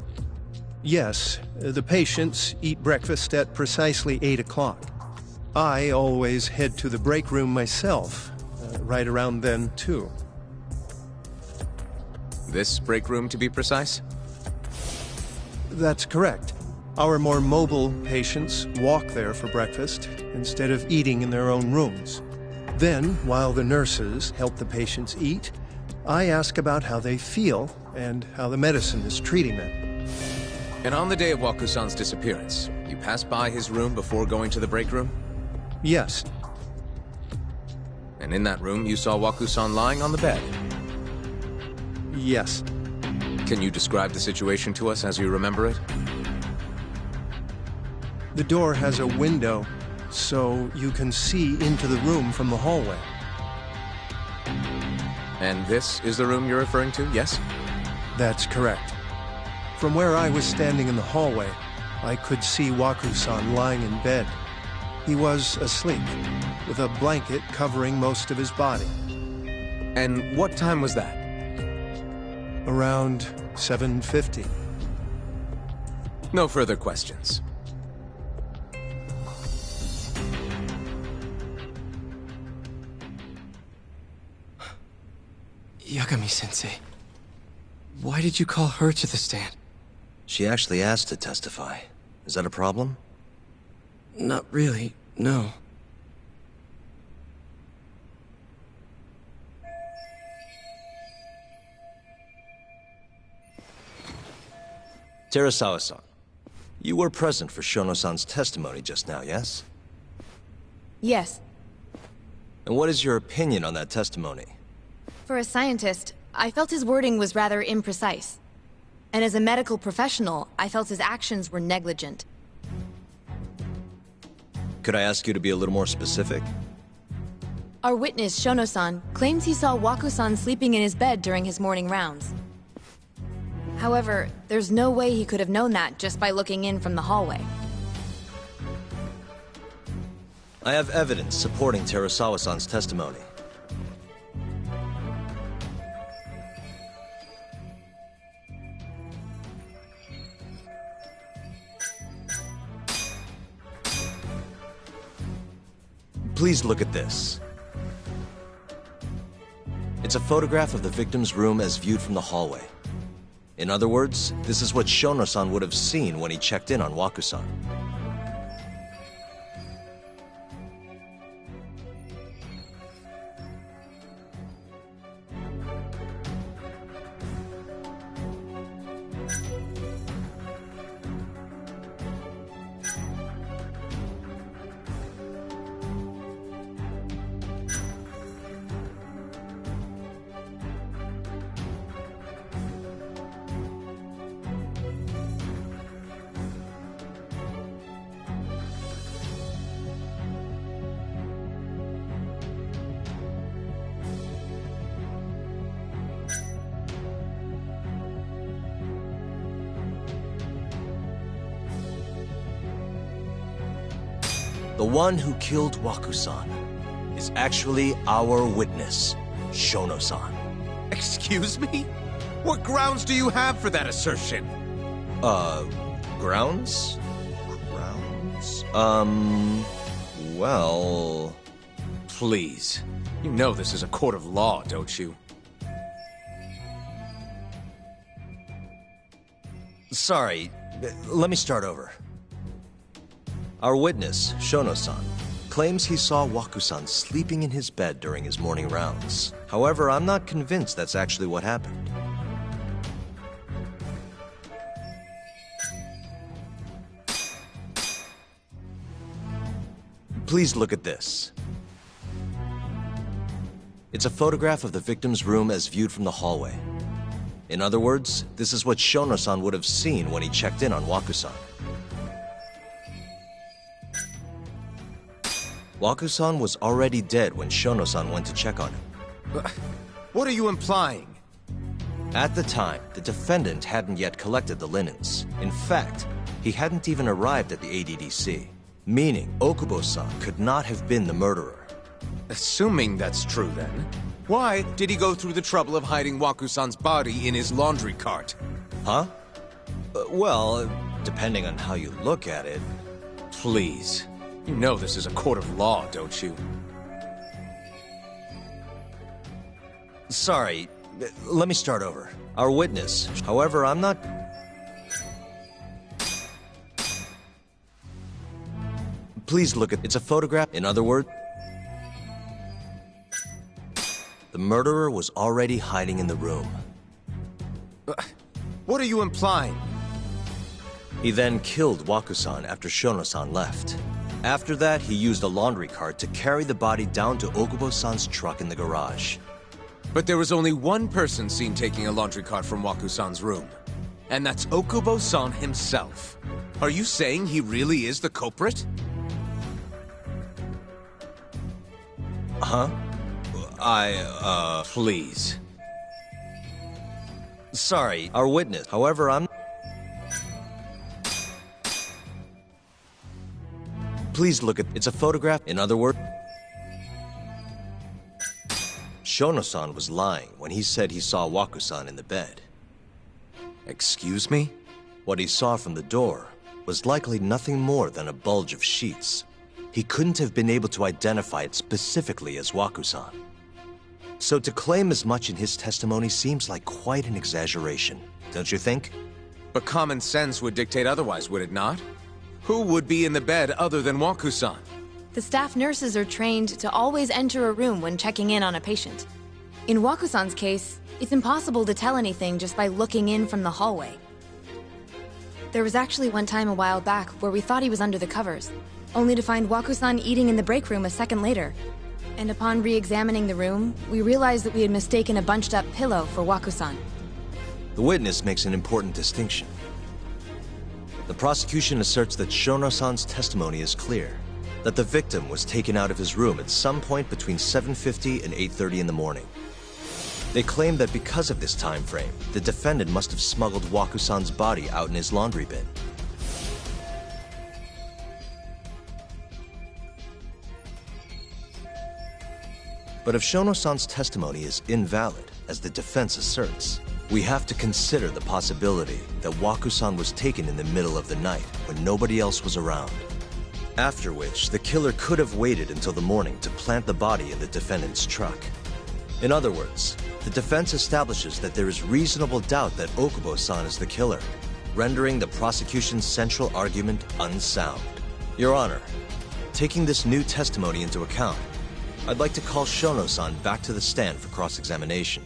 Yes. The patients eat breakfast at precisely 8 o'clock. I always head to the break room myself, right around then, too. This break room, to be precise? That's correct. Our more mobile patients walk there for breakfast instead of eating in their own rooms. Then, while the nurses help the patients eat, I ask about how they feel and how the medicine is treating them. And on the day of Waku-san's disappearance, you passed by his room before going to the break room? Yes. And in that room, you saw Waku-san lying on the bed? Yes. Can you describe the situation to us as you remember it? The door has a window, so you can see into the room from the hallway. And this is the room you're referring to, yes? That's correct. From where I was standing in the hallway, I could see Waku-san lying in bed. He was asleep, with a blanket covering most of his body. And what time was that? Around 7:50. No further questions. Yagami-sensei, why did you call her to the stand? She actually asked to testify. Is that a problem? Not really, no. Terasawa-san, you were present for Shono-san's testimony just now, yes? Yes. And what is your opinion on that testimony? For a scientist, I felt his wording was rather imprecise. And as a medical professional, I felt his actions were negligent. Could I ask you to be a little more specific? Our witness, Shono-san, claims he saw Waku-san sleeping in his bed during his morning rounds. However, there's no way he could have known that just by looking in from the hallway. I have evidence supporting Terasawa-san's testimony. Please look at this. It's a photograph of the victim's room as viewed from the hallway. In other words, this is what Shono-san would have seen when he checked in on Waku-san. The one who killed Waku-san is actually our witness, Shono-san. Excuse me? What grounds do you have for that assertion? Grounds? Grounds? Well... Please. You know this is a court of law, don't you? Sorry, let me start over. Our witness, Shono-san, claims he saw Waku-san sleeping in his bed during his morning rounds. However, I'm not convinced that's actually what happened. Please look at this. It's a photograph of the victim's room as viewed from the hallway. In other words, this is what Shono-san would have seen when he checked in on Waku-san. Waku-san was already dead when Shono-san went to check on him. What are you implying? At the time, the defendant hadn't yet collected the linens. In fact, he hadn't even arrived at the ADDC, meaning Okubo-san could not have been the murderer. Assuming that's true, then, why did he go through the trouble of hiding Waku-san's body in his laundry cart? Huh? Well, depending on how you look at it... Please. You know this is a court of law, don't you? Sorry, let me start over. Our witness, however, I'm not... Please look at... It's a photograph. In other words... The murderer was already hiding in the room. What are you implying? He then killed Waku-san after Shono-san left. After that, he used a laundry cart to carry the body down to Okubo-san's truck in the garage. But there was only one person seen taking a laundry cart from Waku-san's room. And that's Okubo-san himself. Are you saying he really is the culprit? Huh? Please. Sorry, our witness. However, I'm... Please look at... It's a photograph. In other words... Shono-san was lying when he said he saw Waku-san in the bed. Excuse me? What he saw from the door was likely nothing more than a bulge of sheets. He couldn't have been able to identify it specifically as Waku-san. So to claim as much in his testimony seems like quite an exaggeration, don't you think? But common sense would dictate otherwise, would it not? Who would be in the bed other than Waku-san? The staff nurses are trained to always enter a room when checking in on a patient. In Waku-san's case, it's impossible to tell anything just by looking in from the hallway. There was actually one time a while back where we thought he was under the covers, only to find Waku-san eating in the break room a second later. And upon re-examining the room, we realized that we had mistaken a bunched-up pillow for Waku-san. The witness makes an important distinction. The prosecution asserts that Shono-san's testimony is clear, that the victim was taken out of his room at some point between 7:50 and 8:30 in the morning. They claim that because of this time frame, the defendant must have smuggled Waku-san's body out in his laundry bin. But if Shono-san's testimony is invalid, as the defense asserts, we have to consider the possibility that Waku-san was taken in the middle of the night when nobody else was around. After which, the killer could have waited until the morning to plant the body in the defendant's truck. In other words, the defense establishes that there is reasonable doubt that Okubo-san is the killer, rendering the prosecution's central argument unsound. Your Honor, taking this new testimony into account, I'd like to call Shono-san back to the stand for cross-examination.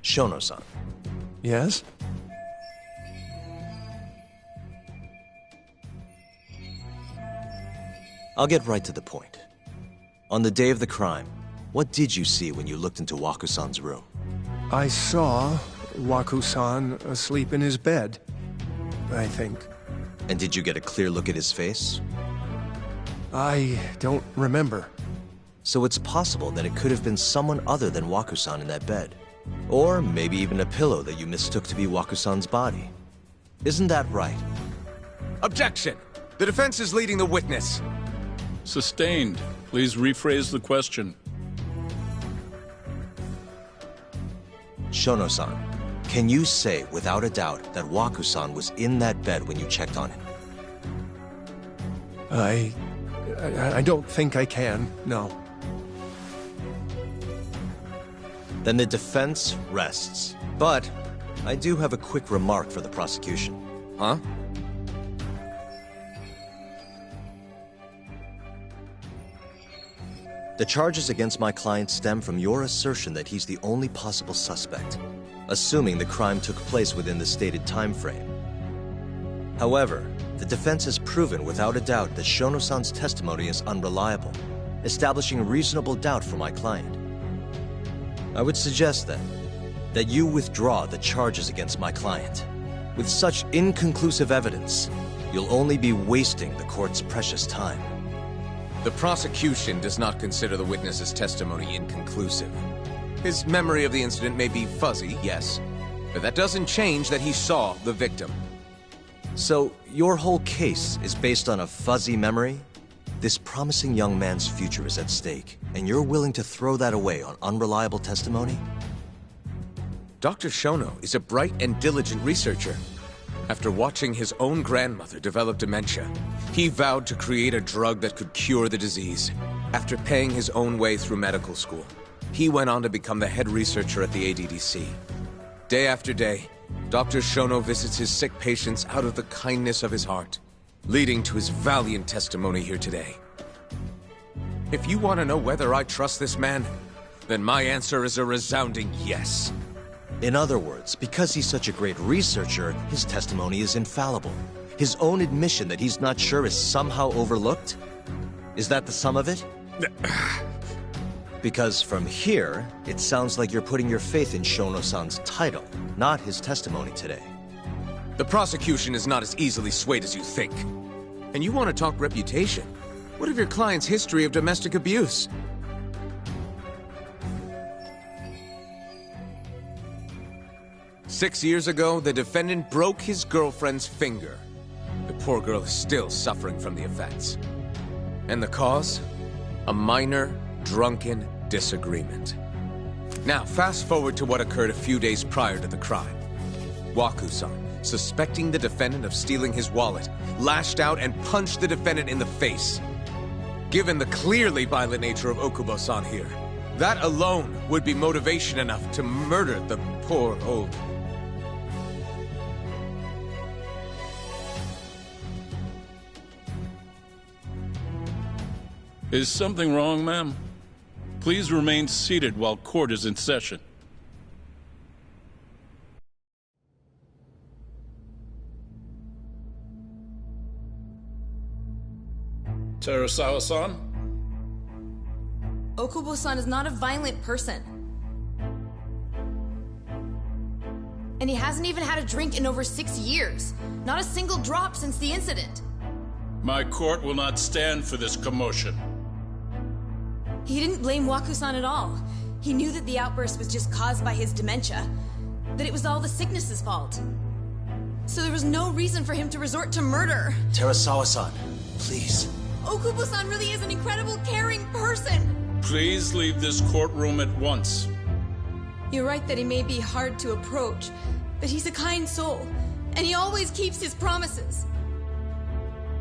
Shono-san. Yes? I'll get right to the point. On the day of the crime, what did you see when you looked into Waku-san's room? I saw Waku-san asleep in his bed, I think. And did you get a clear look at his face? I don't remember. So it's possible that it could have been someone other than Waku-san in that bed. Or maybe even a pillow that you mistook to be Wakusan's body. Isn't that right? Objection! The defense is leading the witness. Sustained. Please rephrase the question. Shono-san, can you say without a doubt that Waku-san was in that bed when you checked on him? I don't think I can, no. Then the defense rests. But I do have a quick remark for the prosecution. Huh? The charges against my client stem from your assertion that he's the only possible suspect, assuming the crime took place within the stated time frame. However, the defense has proven without a doubt that Shono-san's testimony is unreliable, establishing reasonable doubt for my client. I would suggest then that you withdraw the charges against my client. With such inconclusive evidence, you'll only be wasting the court's precious time. The prosecution does not consider the witness's testimony inconclusive. His memory of the incident may be fuzzy, yes, but that doesn't change that he saw the victim. So, your whole case is based on a fuzzy memory? This promising young man's future is at stake, and you're willing to throw that away on unreliable testimony? Dr. Shono is a bright and diligent researcher. After watching his own grandmother develop dementia, he vowed to create a drug that could cure the disease. After paying his own way through medical school, he went on to become the head researcher at the ADDC. Day after day, Dr. Shono visits his sick patients out of the kindness of his heart, leading to his valiant testimony here today. If you want to know whether I trust this man, then my answer is a resounding yes. In other words, because he's such a great researcher, his testimony is infallible. His own admission that he's not sure is somehow overlooked? Is that the sum of it? Because from here, it sounds like you're putting your faith in Shono-san's title, not his testimony today. The prosecution is not as easily swayed as you think. And you want to talk reputation? What of your client's history of domestic abuse? Six years ago, the defendant broke his girlfriend's finger. The poor girl is still suffering from the effects. And the cause? A minor, drunken disagreement. Now, fast forward to what occurred a few days prior to the crime. Waku-san, suspecting the defendant of stealing his wallet, lashed out and punched the defendant in the face. Given the clearly violent nature of Okubo-san here, that alone would be motivation enough to murder the poor old... Is something wrong, ma'am? Please remain seated while court is in session. Terasawa-san? Okubo-san is not a violent person. And he hasn't even had a drink in over 6 years. Not a single drop since the incident. My court will not stand for this commotion. He didn't blame Waku-san at all. He knew that the outburst was just caused by his dementia, that it was all the sickness's fault. So there was no reason for him to resort to murder. Terasawa-san, please. Okubo-san really is an incredible, caring person. Please leave this courtroom at once. You're right that he may be hard to approach, but he's a kind soul, and he always keeps his promises.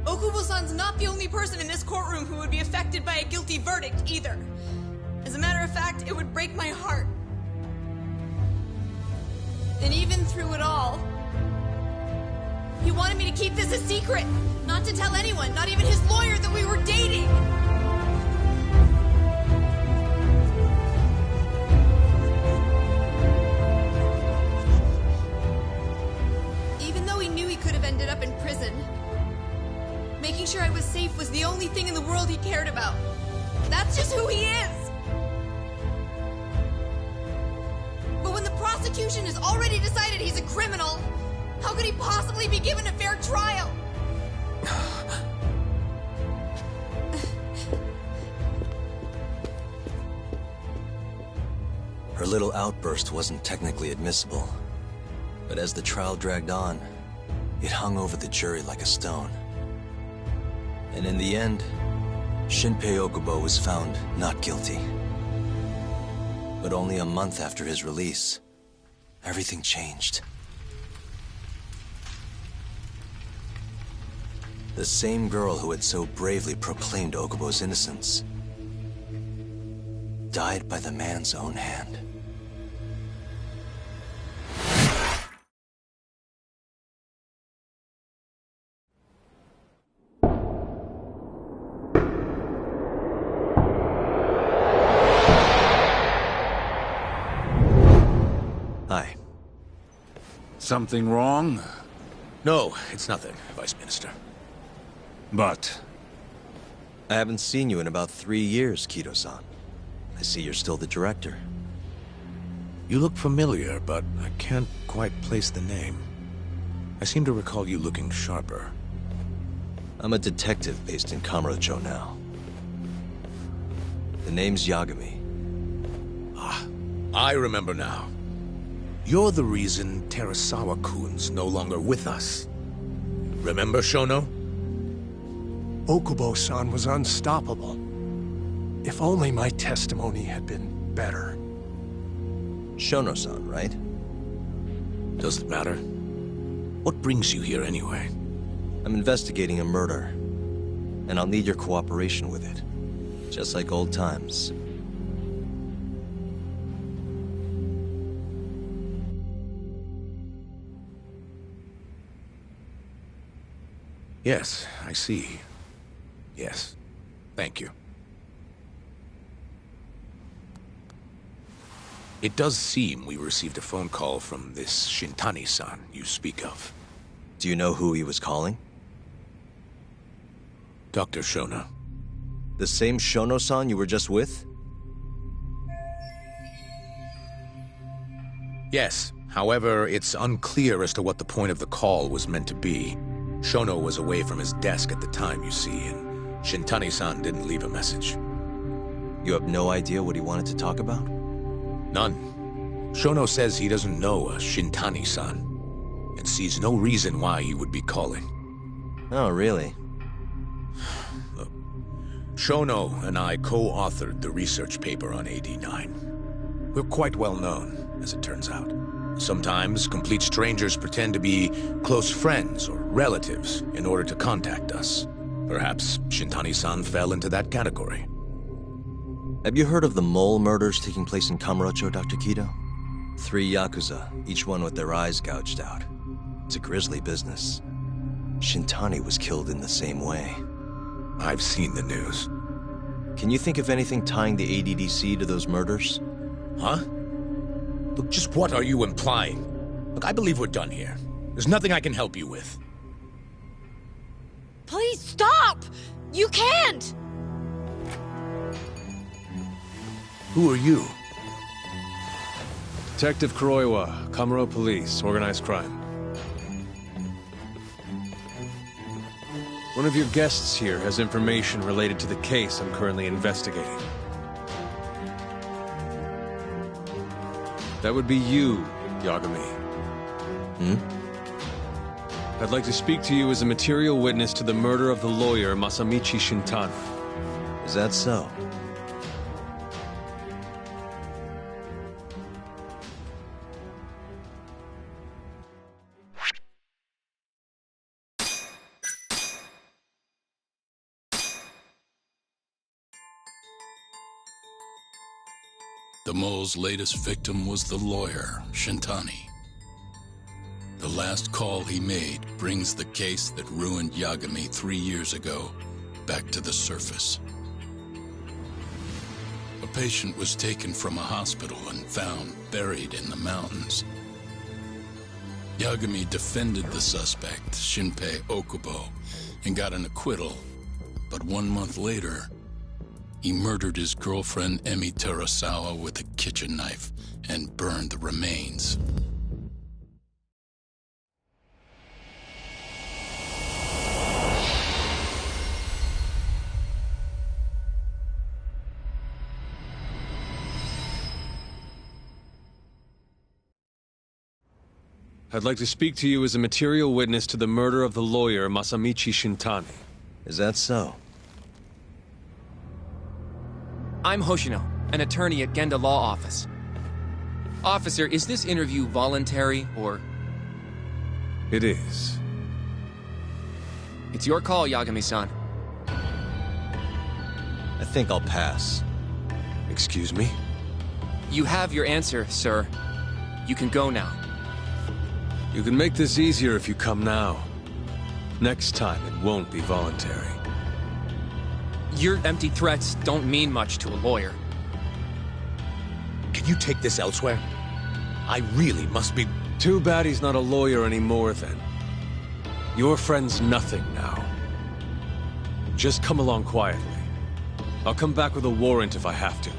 Okubo-san's not the only person in this courtroom who would be affected by a guilty verdict, either. As a matter of fact, it would break my heart. And even through it all, he wanted me to keep this a secret, not to tell anyone, not even his lawyer, that we were dating. Even though he knew he could have ended up in prison, making sure I was safe was the only thing in the world he cared about. That's just who he is! But when the prosecution has already decided he's a criminal, how could he possibly be given a fair trial? Her little outburst wasn't technically admissible, but as the trial dragged on, it hung over the jury like a stone. And in the end, Shinpei Okubo was found not guilty. But only a month after his release, everything changed. The same girl who had so bravely proclaimed Okubo's innocence died by the man's own hand. Hi. Something wrong? No, it's nothing, Vice Minister. But... I haven't seen you in about 3 years, Kido-san. I see you're still the director. You look familiar, but I can't quite place the name. I seem to recall you looking sharper. I'm a detective based in Kamurocho now. The name's Yagami. Ah, I remember now. You're the reason Terasawa-kun's no longer with us. Remember, Shono? Okubo-san was unstoppable. If only my testimony had been better. Shono-san, right? Does it matter? What brings you here anyway? I'm investigating a murder, and I'll need your cooperation with it. Just like old times. Yes, I see. Yes. Thank you. It does seem we received a phone call from this Shintani-san you speak of. Do you know who he was calling? Dr. Shono. The same Shono-san you were just with? Yes. However, it's unclear as to what the point of the call was meant to be. Shono was away from his desk at the time, you see, and Shintani-san didn't leave a message. You have no idea what he wanted to talk about? None. Shono says he doesn't know a Shintani-san, and sees no reason why he would be calling. Oh, really? Look, Shono and I co-authored the research paper on AD9. We're quite well known, as it turns out. Sometimes, complete strangers pretend to be close friends or relatives in order to contact us. Perhaps Shintani-san fell into that category. Have you heard of the mole murders taking place in Kamurocho, Dr. Kido? 3 Yakuza, each one with their eyes gouged out. It's a grisly business. Shintani was killed in the same way. I've seen the news. Can you think of anything tying the ADDC to those murders? Huh? Look, just what are you implying? Look, I believe we're done here. There's nothing I can help you with. Please stop! You can't! Who are you? Detective Kuroiwa, Kamuro Police, Organized Crime. One of your guests here has information related to the case I'm currently investigating. That would be you, Yagami. I'd like to speak to you as a material witness to the murder of the lawyer Masamichi Shintani. Is that so? The mole's latest victim was the lawyer, Shintani. The last call he made brings the case that ruined Yagami 3 years ago back to the surface. A patient was taken from a hospital and found buried in the mountains. Yagami defended the suspect, Shinpei Okubo, and got an acquittal, but 1 month later, he murdered his girlfriend Emi Terasawa with a kitchen knife and burned the remains. I'd like to speak to you as a material witness to the murder of the lawyer Masamichi Shintani. Is that so? I'm Hoshino, an attorney at Genda Law Office. Officer, is this interview voluntary, or...? It is. It's your call, Yagami-san. I think I'll pass. Excuse me? You have your answer, sir. You can go now. You can make this easier if you come now. Next time, it won't be voluntary. Your empty threats don't mean much to a lawyer. Can you take this elsewhere? I really must be... Too bad he's not a lawyer anymore, then. Your friend's nothing now. Just come along quietly. I'll come back with a warrant if I have to.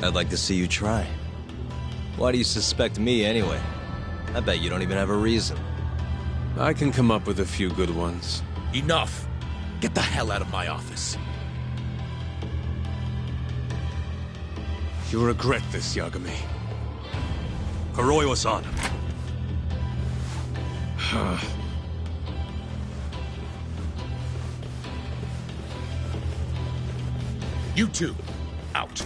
I'd like to see you try. Why do you suspect me, anyway? I bet you don't even have a reason. I can come up with a few good ones. Enough! Get the hell out of my office. You'll regret this, Yagami. Kuroiwa-san. You two, out.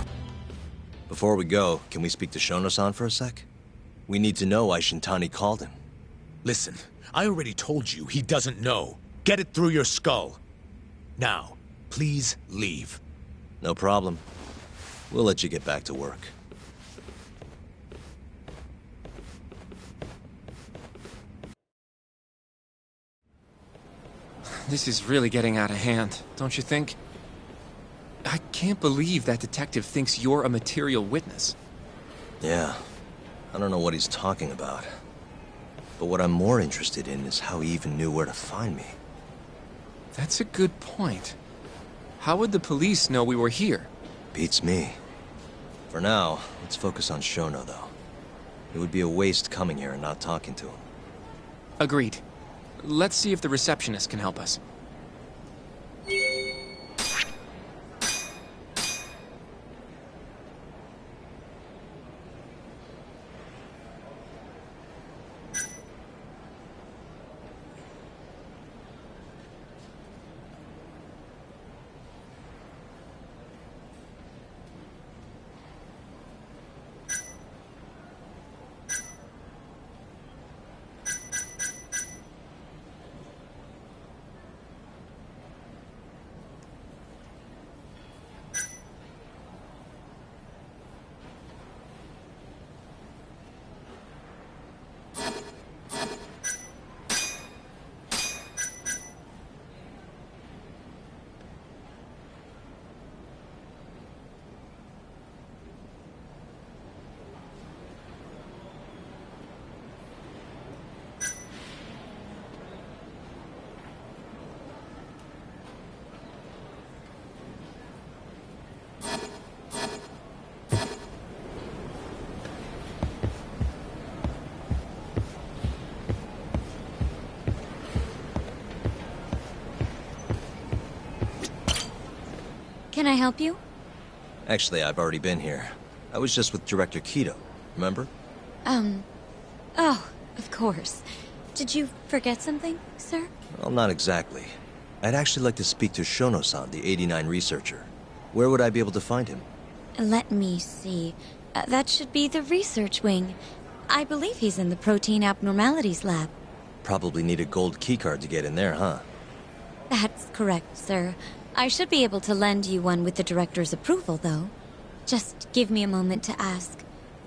Before we go, can we speak to Shono-san for a sec? We need to know why Shintani called him. Listen, I already told you he doesn't know. Get it through your skull. Now, please leave. No problem. We'll let you get back to work. This is really getting out of hand, don't you think? I can't believe that detective thinks you're a material witness. Yeah. I don't know what he's talking about. But what I'm more interested in is how he even knew where to find me. That's a good point. How would the police know we were here? Beats me. For now, let's focus on Shono, though. It would be a waste coming here and not talking to him. Agreed. Let's see if the receptionist can help us. Can I help you? Actually, I've already been here. I was just with Director Kido, remember? Oh, of course. Did you forget something, sir? Well, not exactly. I'd actually like to speak to Shono-san, the 89 researcher. Where would I be able to find him? Let me see. That should be the research wing. I believe he's in the protein abnormalities lab. Probably need a gold keycard to get in there, huh? That's correct, sir. I should be able to lend you one with the director's approval, though. Just give me a moment to ask.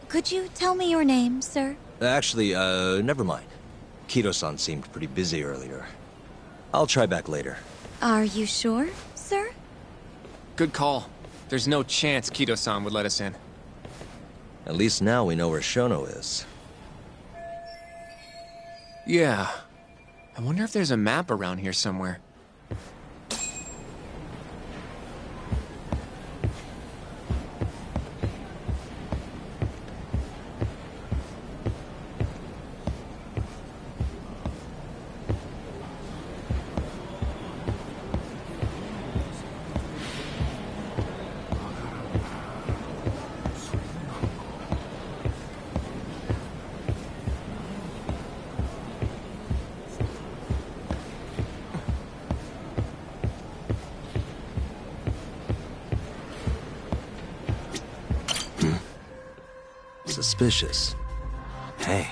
Could you tell me your name, sir? Actually, never mind. Kido-san seemed pretty busy earlier. I'll try back later. Are you sure, sir? Good call. There's no chance Kido-san would let us in. At least now we know where Shono is. Yeah. I wonder if there's a map around here somewhere. Suspicious. Hey.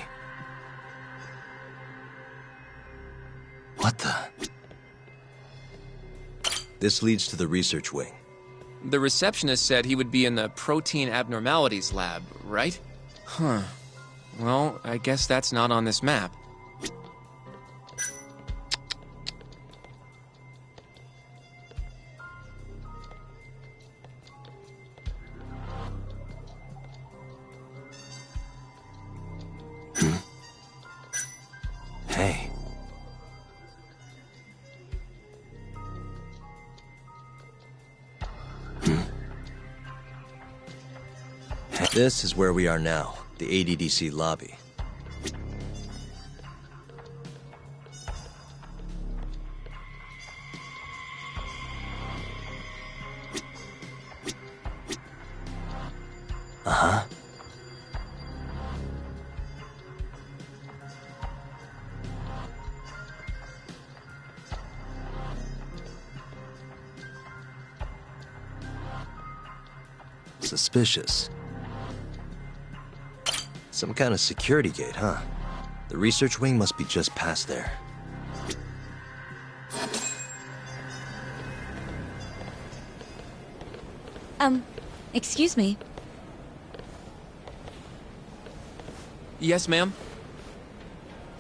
What the? This leads to the research wing. The receptionist said he would be in the protein abnormalities lab, right? Huh. Well, I guess that's not on this map. Hey. This is where we are now, the ADDC lobby. Uh-huh. Suspicious. Some kind of security gate, huh? The research wing must be just past there. Excuse me. Yes, ma'am?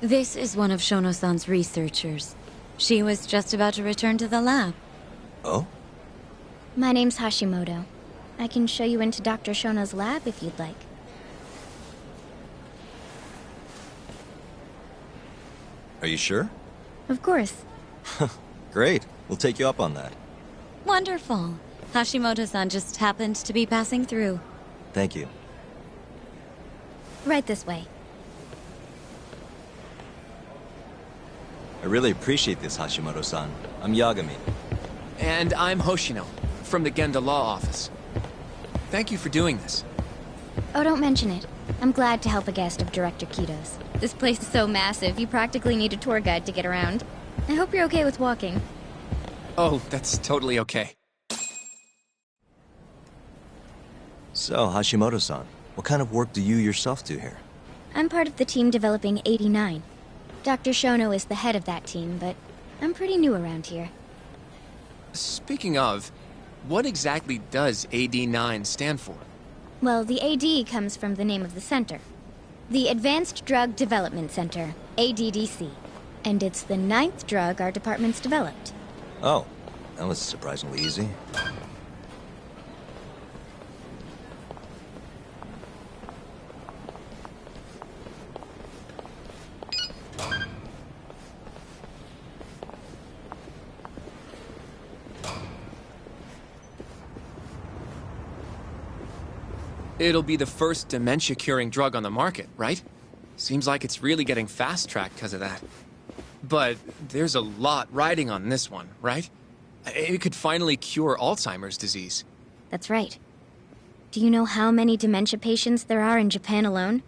This is one of Shono-san's researchers. She was just about to return to the lab. Oh? My name's Hashimoto. I can show you into Dr. Shono's lab if you'd like. Are you sure? Of course. Great. We'll take you up on that. Wonderful. Hashimoto-san just happened to be passing through. Thank you. Right this way. I really appreciate this, Hashimoto-san. I'm Yagami. And I'm Hoshino, from the Genda Law Office. Thank you for doing this. Oh, don't mention it. I'm glad to help a guest of Director Kito's. This place is so massive, you practically need a tour guide to get around. I hope you're okay with walking. Oh, that's totally okay. So, Hashimoto-san, what kind of work do you yourself do here? I'm part of the team developing 89. Dr. Shono is the head of that team, but I'm pretty new around here. Speaking of, what exactly does AD9 stand for? Well, the AD comes from the name of the center. The Advanced Drug Development Center, ADDC. And it's the 9th drug our department's developed. Oh, that was surprisingly easy. It'll be the first dementia-curing drug on the market, right? Seems like it's really getting fast-tracked because of that. But there's a lot riding on this one, right? It could finally cure Alzheimer's disease. That's right. Do you know how many dementia patients there are in Japan alone?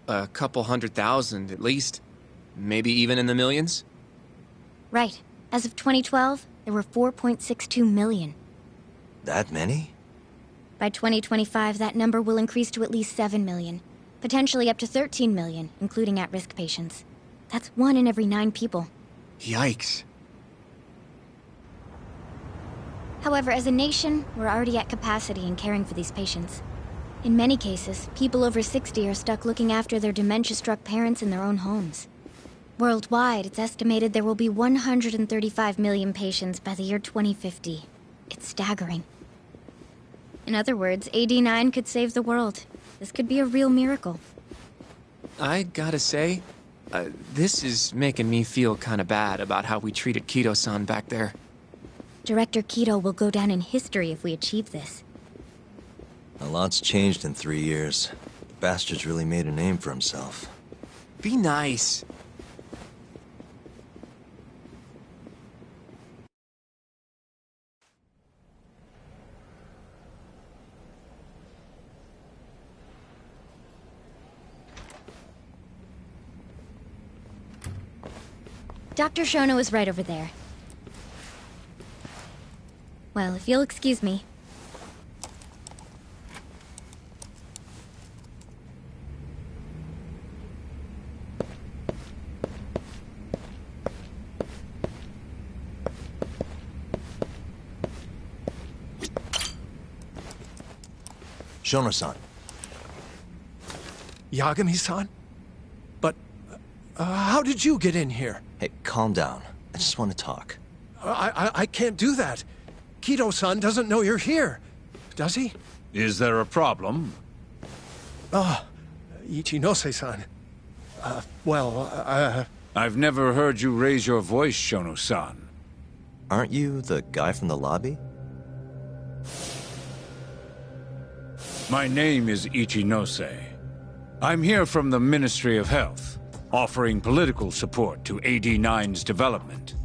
A couple 100,000 at least. Maybe even in the millions? Right. As of 2012, there were 4.62 million. That many? By 2025, that number will increase to at least 7 million. Potentially up to 13 million, including at-risk patients. That's 1 in every 9 people. Yikes. However, as a nation, we're already at capacity in caring for these patients. In many cases, people over 60 are stuck looking after their dementia-struck parents in their own homes. Worldwide, it's estimated there will be 135 million patients by the year 2050. It's staggering. In other words, AD9 could save the world. This could be a real miracle. I gotta say, this is making me feel kinda bad about how we treated Kito-san back there. Director Kito will go down in history if we achieve this. A lot's changed in 3 years. The bastard's really made a name for himself. Be nice. Dr. Shono is right over there. Well, if you'll excuse me. Shono-san. Yagami-san? But, how did you get in here? Hey, calm down. I just want to talk. I can't do that. Kido-san doesn't know you're here. Does he? Is there a problem? Ichinose-san. I've never heard you raise your voice, Shono-san. Aren't you the guy from the lobby? My name is Ichinose. I'm here from the Ministry of Health, offering political support to AD9's development.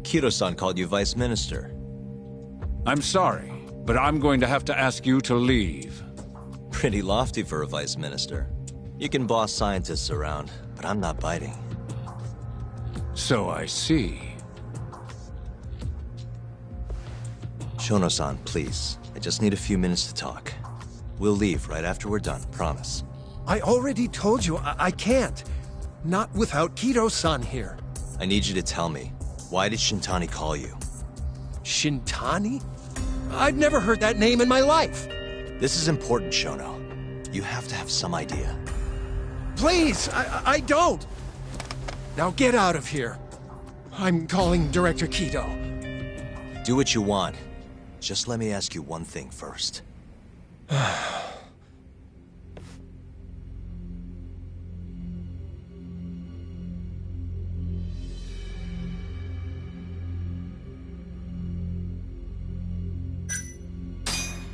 Kido-san called you Vice Minister. I'm sorry, but I'm going to have to ask you to leave. Pretty lofty for a Vice Minister. You can boss scientists around, but I'm not biting. So I see. Shono-san, please. I just need a few minutes to talk. We'll leave right after we're done, promise. I already told you I can't. Not without Kido-san here. I need you to tell me, why did Shintani call you? Shintani? I've never heard that name in my life. This is important, Shono. You have to have some idea. Please, I don't. Now get out of here. I'm calling Director Kido. Do what you want. Just let me ask you one thing first.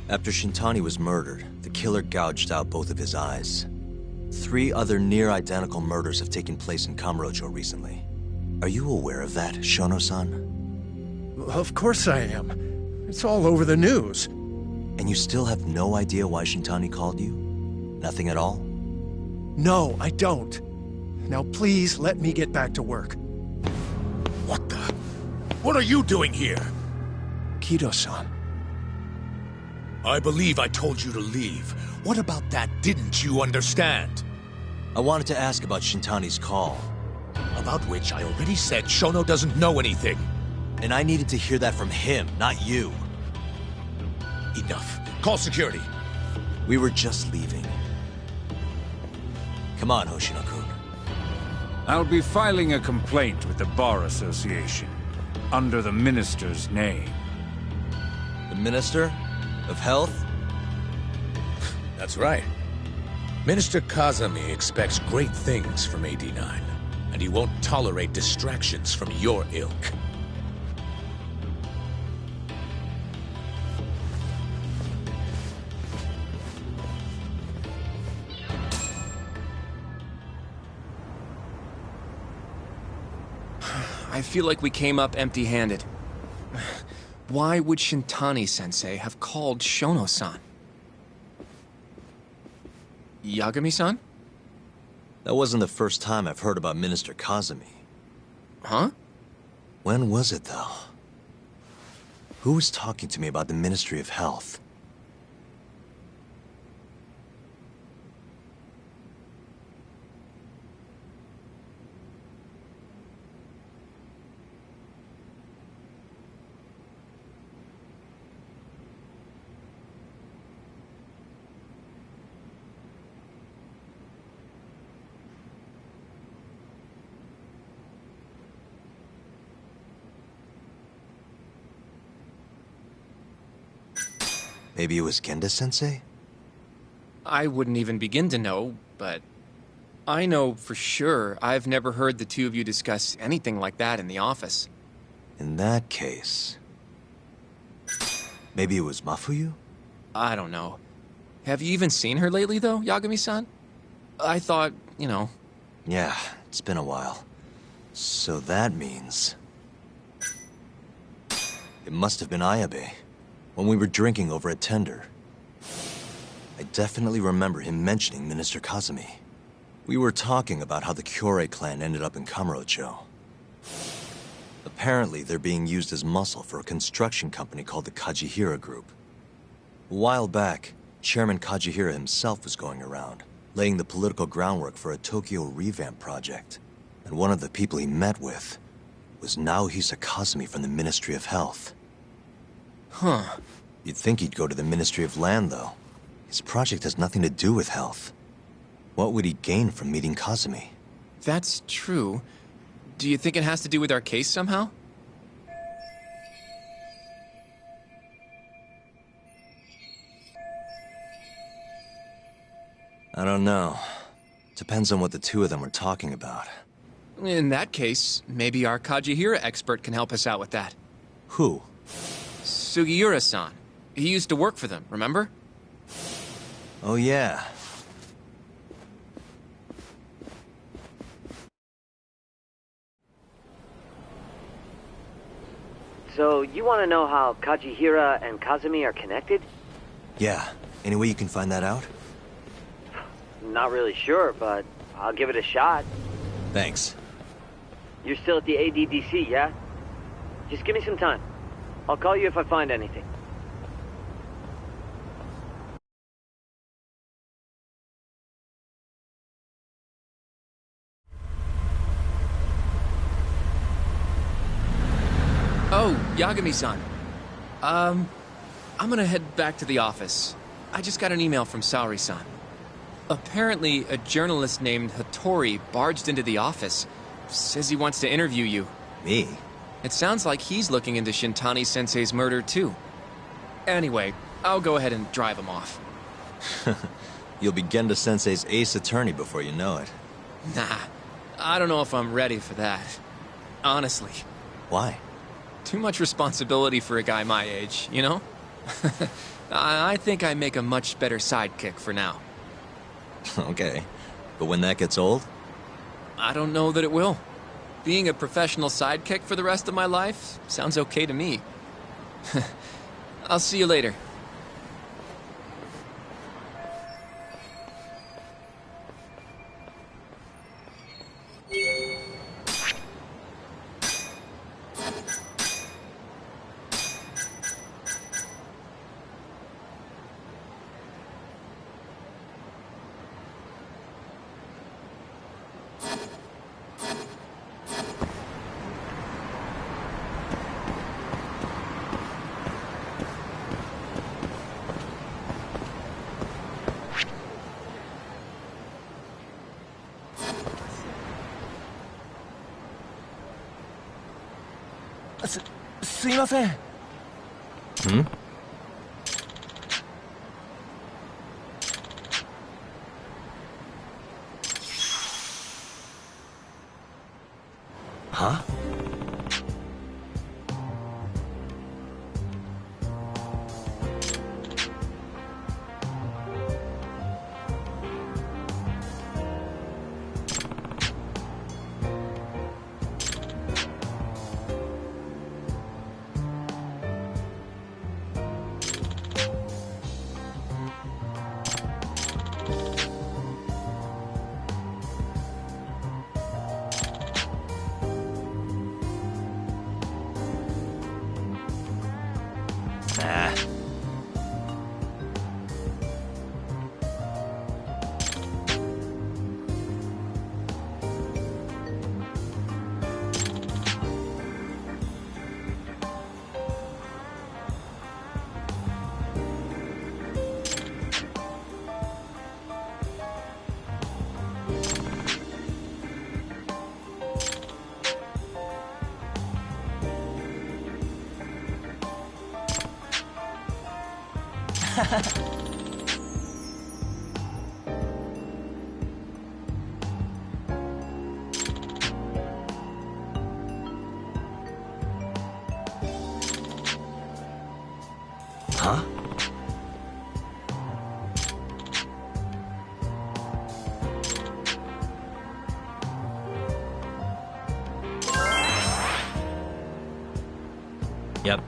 After Shintani was murdered, the killer gouged out both of his eyes. 3 other near-identical murders have taken place in Kamurocho recently. Are you aware of that, Shono-san? Of course I am. It's all over the news. And you still have no idea why Shintani called you? Nothing at all? No, I don't. Now please let me get back to work. What the? What are you doing here? Kido-san. I believe I told you to leave. What about that didn't you understand? I wanted to ask about Shintani's call. About which I already said Shono doesn't know anything. And I needed to hear that from him, not you. Enough. Call security. We were just leaving. Come on, Hoshino-kun. I'll be filing a complaint with the Bar Association, under the Minister's name. The Minister? Of Health? That's right. Minister Kazami expects great things from AD9, and he won't tolerate distractions from your ilk. I feel like we came up empty-handed. Why would Shintani-sensei have called Shono-san? Yagami-san? That wasn't the first time I've heard about Minister Kazami. Huh? When was it, though? Who was talking to me about the Ministry of Health? Maybe it was Genda-sensei? I wouldn't even begin to know, but I know for sure I've never heard the two of you discuss anything like that in the office. In that case... maybe it was Mafuyu? I don't know. Have you even seen her lately, though, Yagami-san? I thought, you know... Yeah, it's been a while. So that means... it must have been Ayabe, when we were drinking over at Tender. I definitely remember him mentioning Minister Kazami. We were talking about how the Kyorei clan ended up in Kamurocho. Apparently, they're being used as muscle for a construction company called the Kajihira Group. A while back, Chairman Kajihira himself was going around, laying the political groundwork for a Tokyo revamp project. And one of the people he met with was Naohisa Kazumi from the Ministry of Health. Huh. You'd think he'd go to the Ministry of Land, though. His project has nothing to do with health. What would he gain from meeting Kazumi? That's true. Do you think it has to do with our case somehow? I don't know. Depends on what the two of them were talking about. In that case, maybe our Kajihira expert can help us out with that. Who? Sugiura-san. He used to work for them, remember? Oh, yeah. So, you want to know how Kajihira and Kazumi are connected? Yeah. Any way you can find that out? Not really sure, but I'll give it a shot. Thanks. You're still at the ADDC, yeah? Just give me some time. I'll call you if I find anything. Oh, Yagami-san. I'm gonna head back to the office. I just got an email from Saori-san. Apparently, a journalist named Hattori barged into the office. Says he wants to interview you. Me? It sounds like he's looking into Shintani-sensei's murder, too. Anyway, I'll go ahead and drive him off. You'll be Genda-sensei's ace attorney before you know it. Nah, I don't know if I'm ready for that. Honestly. Why? Too much responsibility for a guy my age, you know? I think I make a much better sidekick for now. Okay. But when that gets old? I don't know that it will. Being a professional sidekick for the rest of my life sounds okay to me. I'll see you later. Hmm? Huh? Nah. Huh? Yep.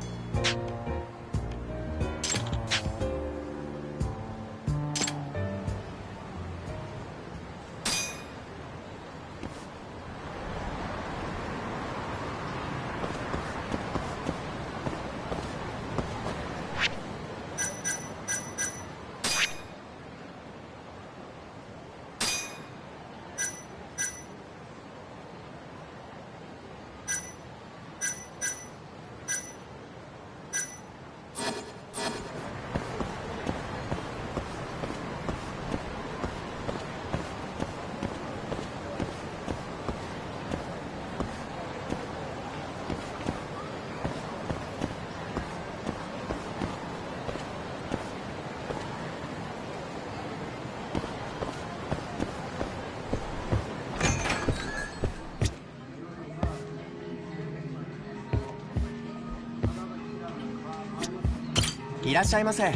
いらっしゃいませ。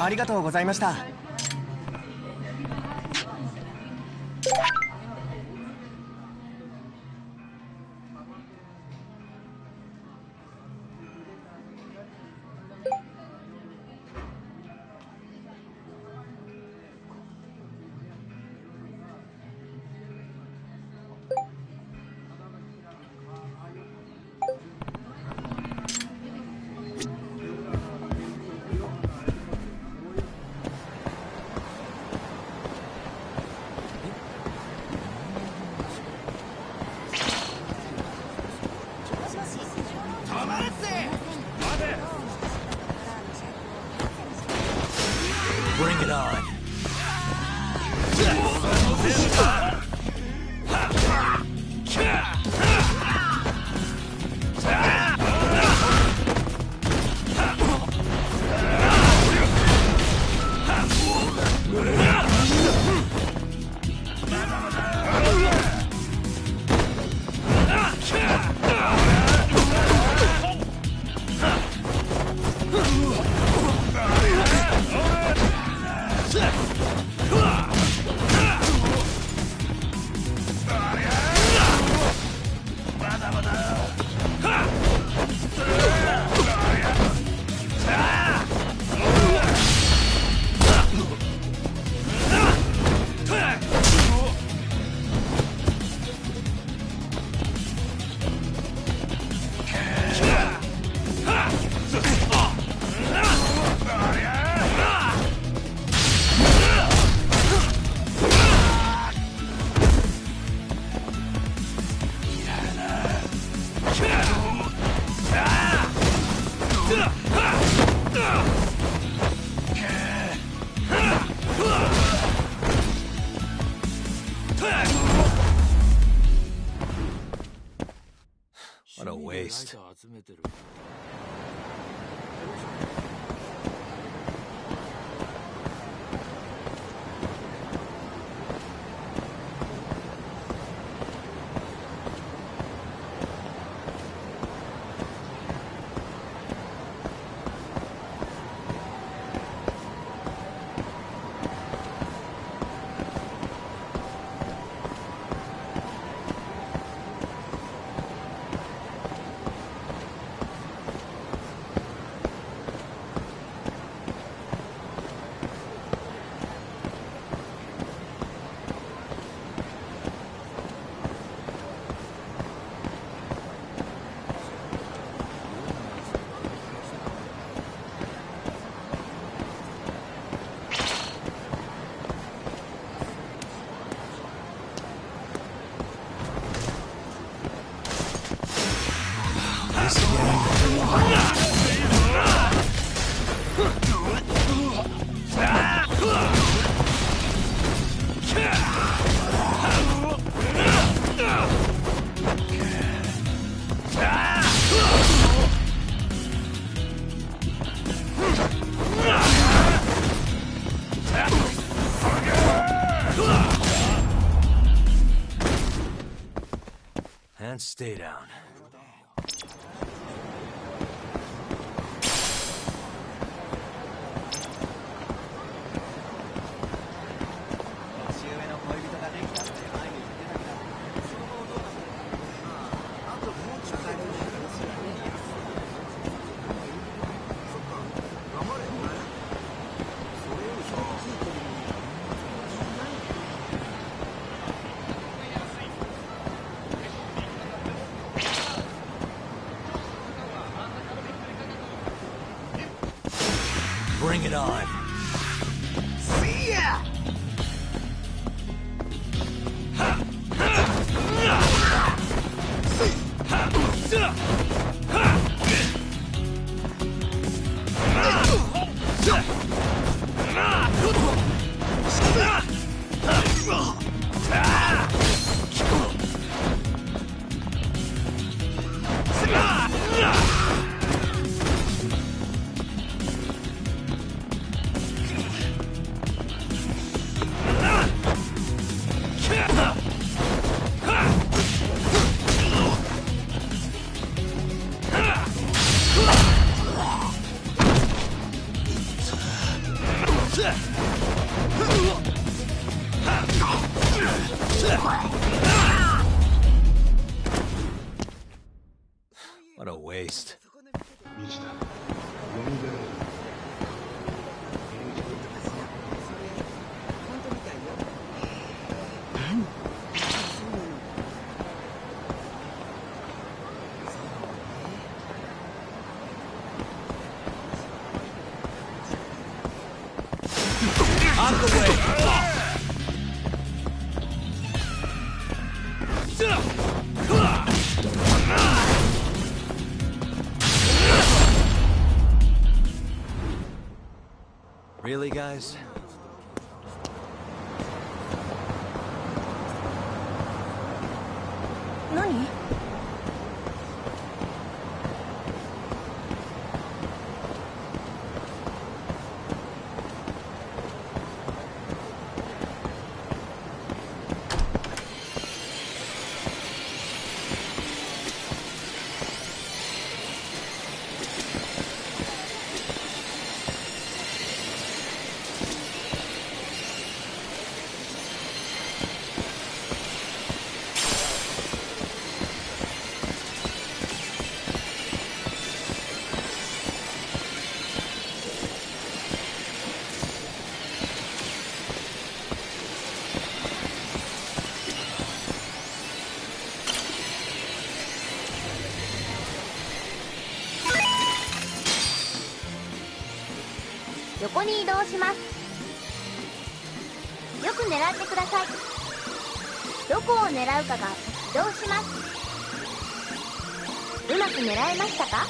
ありがとうございました。Bring it on. What a waste. And stay down. Bring it on. See ya! Ah! What a waste. Out of the way! Really, guys? Nani?横に移動します。よく狙ってください。どこを狙うかが移動します。うまく狙えましたか？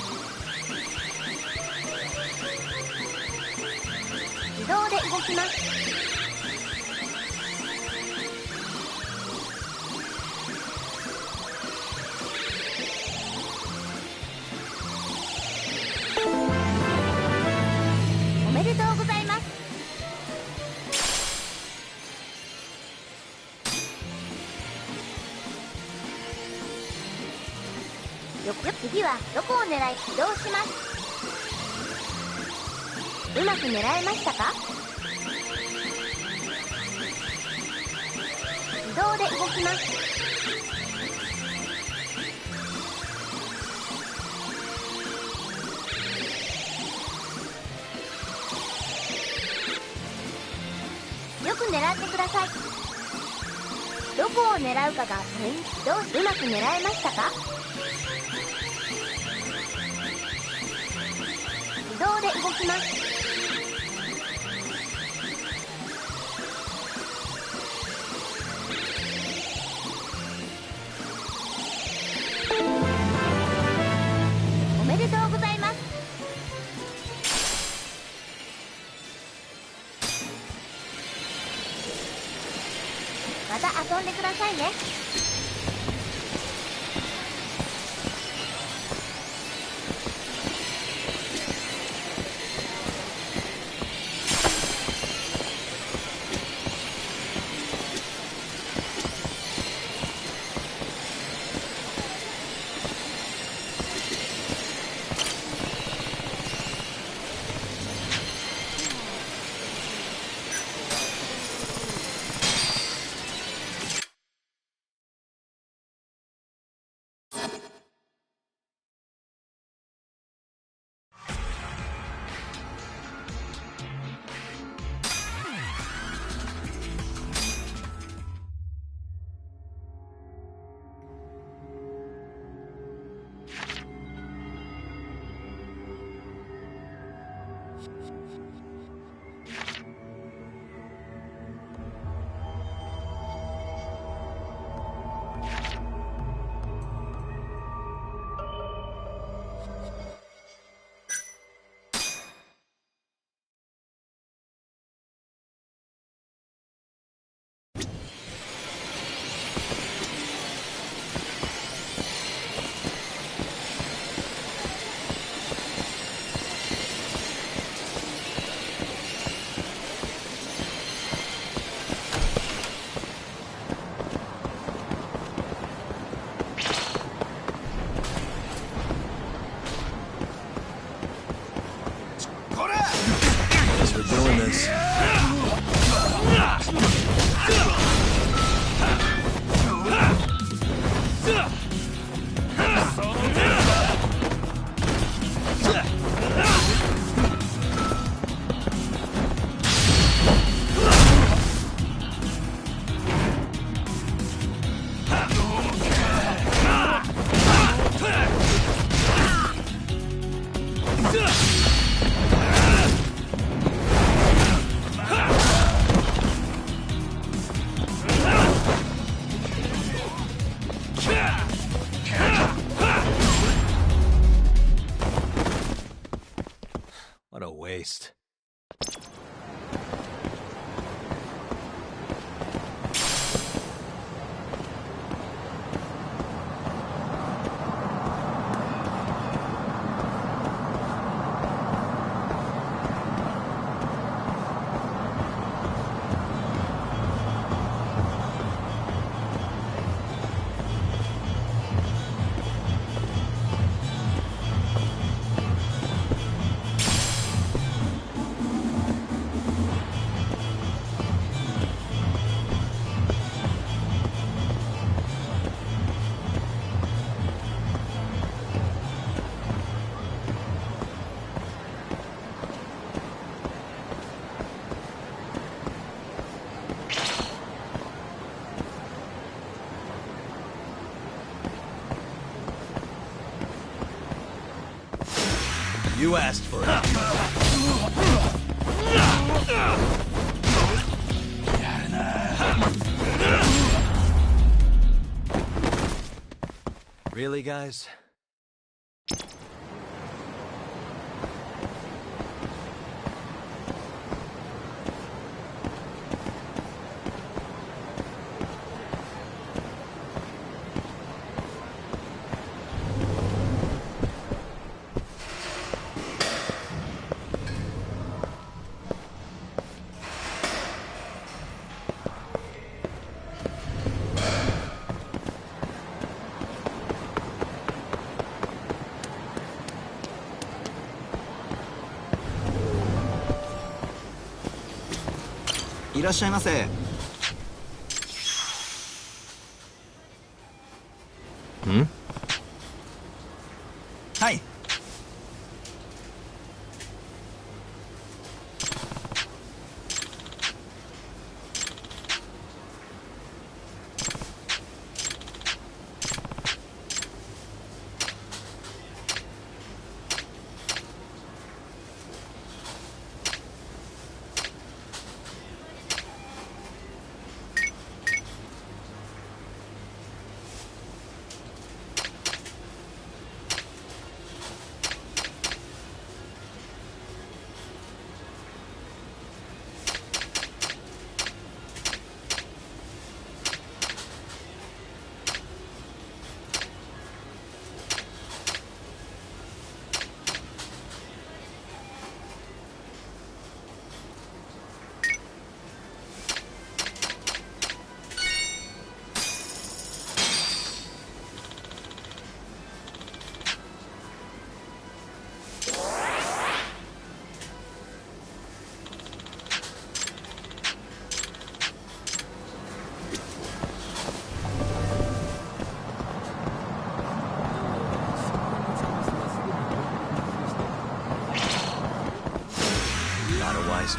自動で動きます。おめでとうございます。次はどこを狙い移動します。うまく狙えましたか？自動で動きます。よく狙ってください。どこを狙うかがポイント。うまく狙えましたか？自動で動きます。おめでとうございます。また遊んでくださいね。Guess we're doing this. haste. You asked for it. Really, guys?いらっしゃいませ。はい。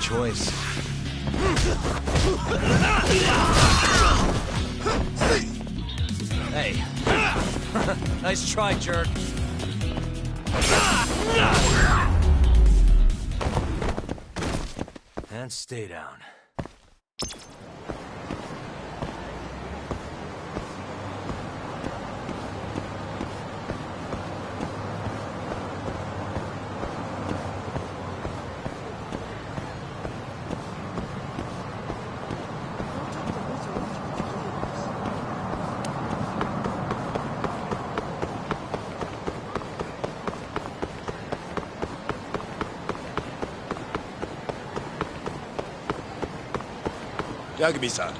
Choice. Hey. Nice try, jerk. And stay down. Yagami-san.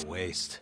Waste.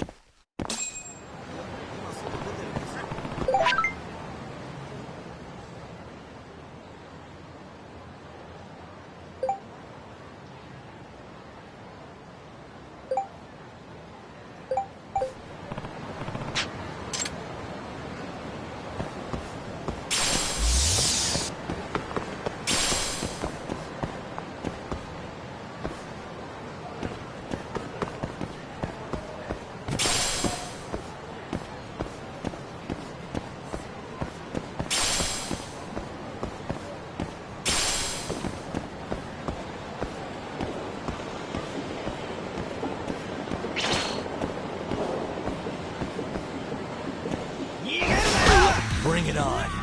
Bring it on.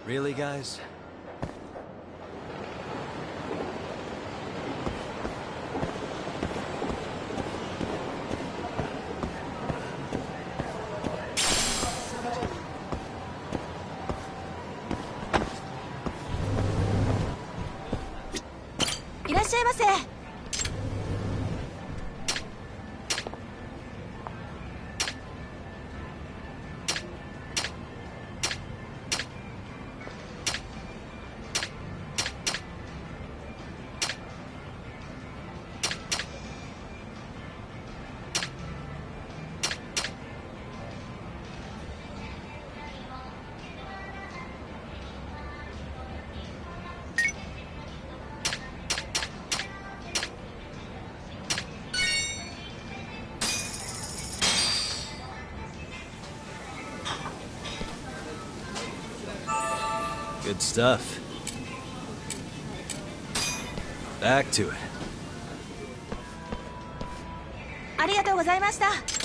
Really, guys?いらっしゃいませ。Good stuff. Back to it. ありがとうございました。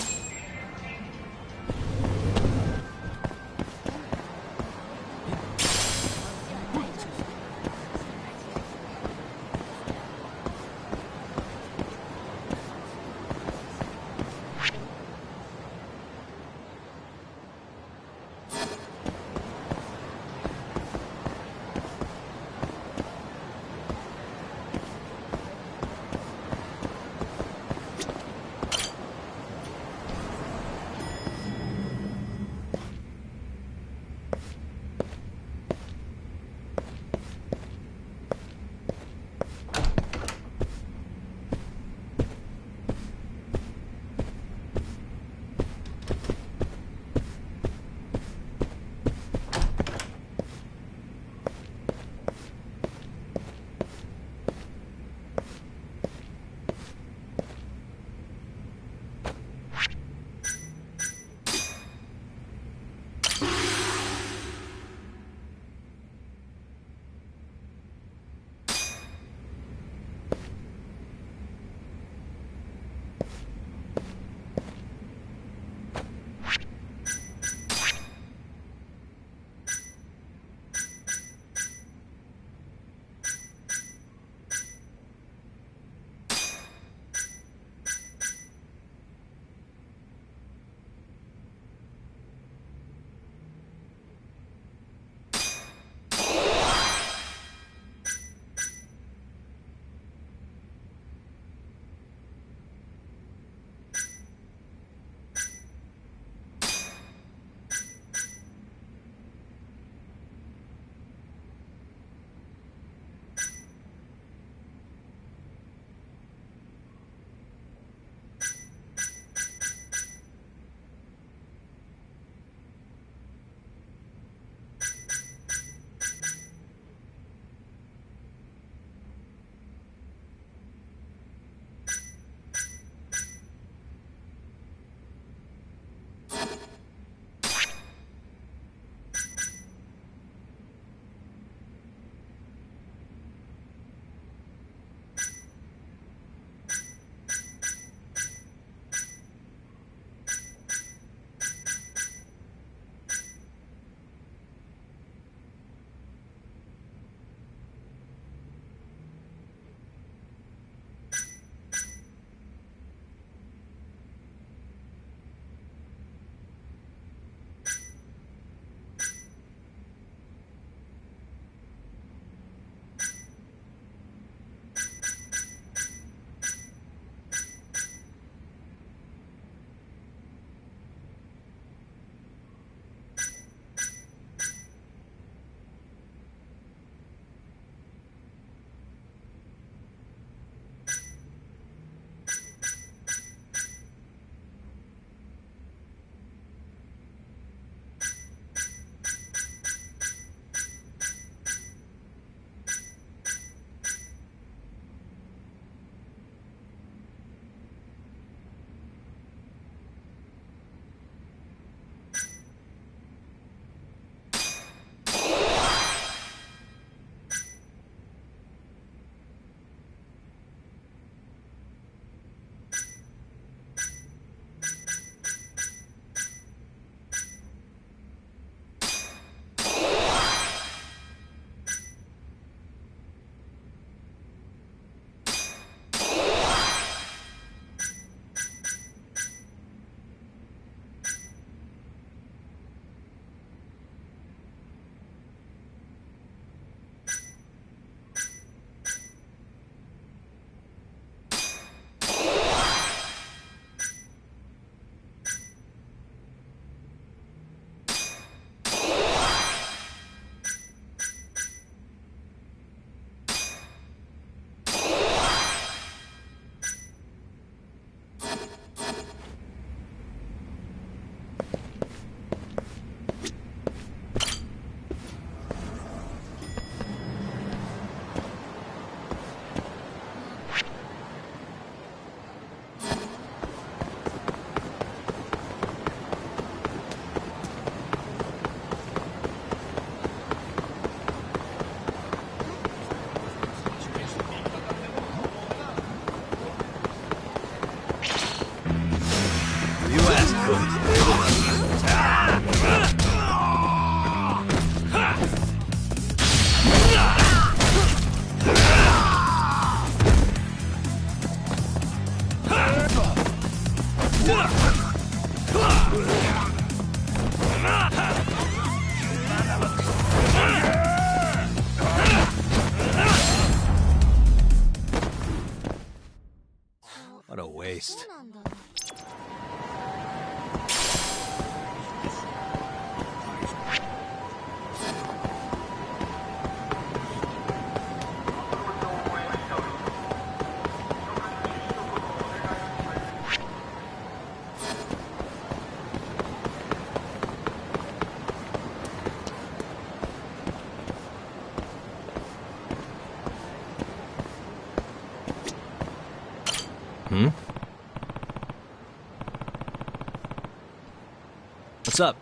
What's up?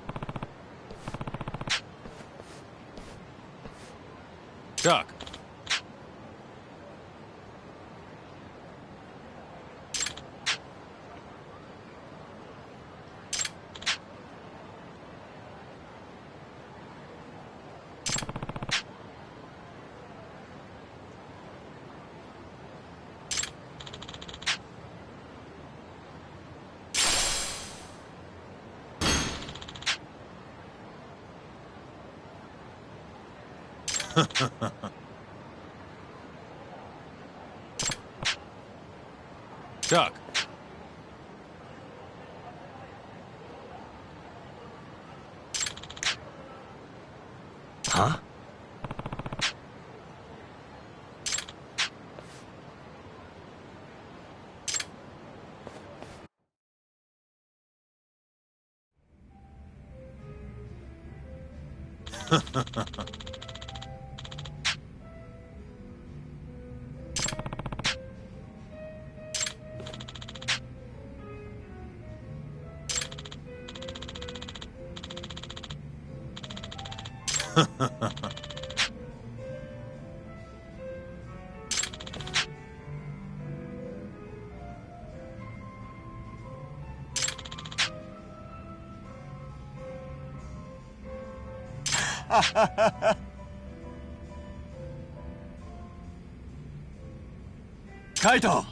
Doc. Doc. Huh? Kaito!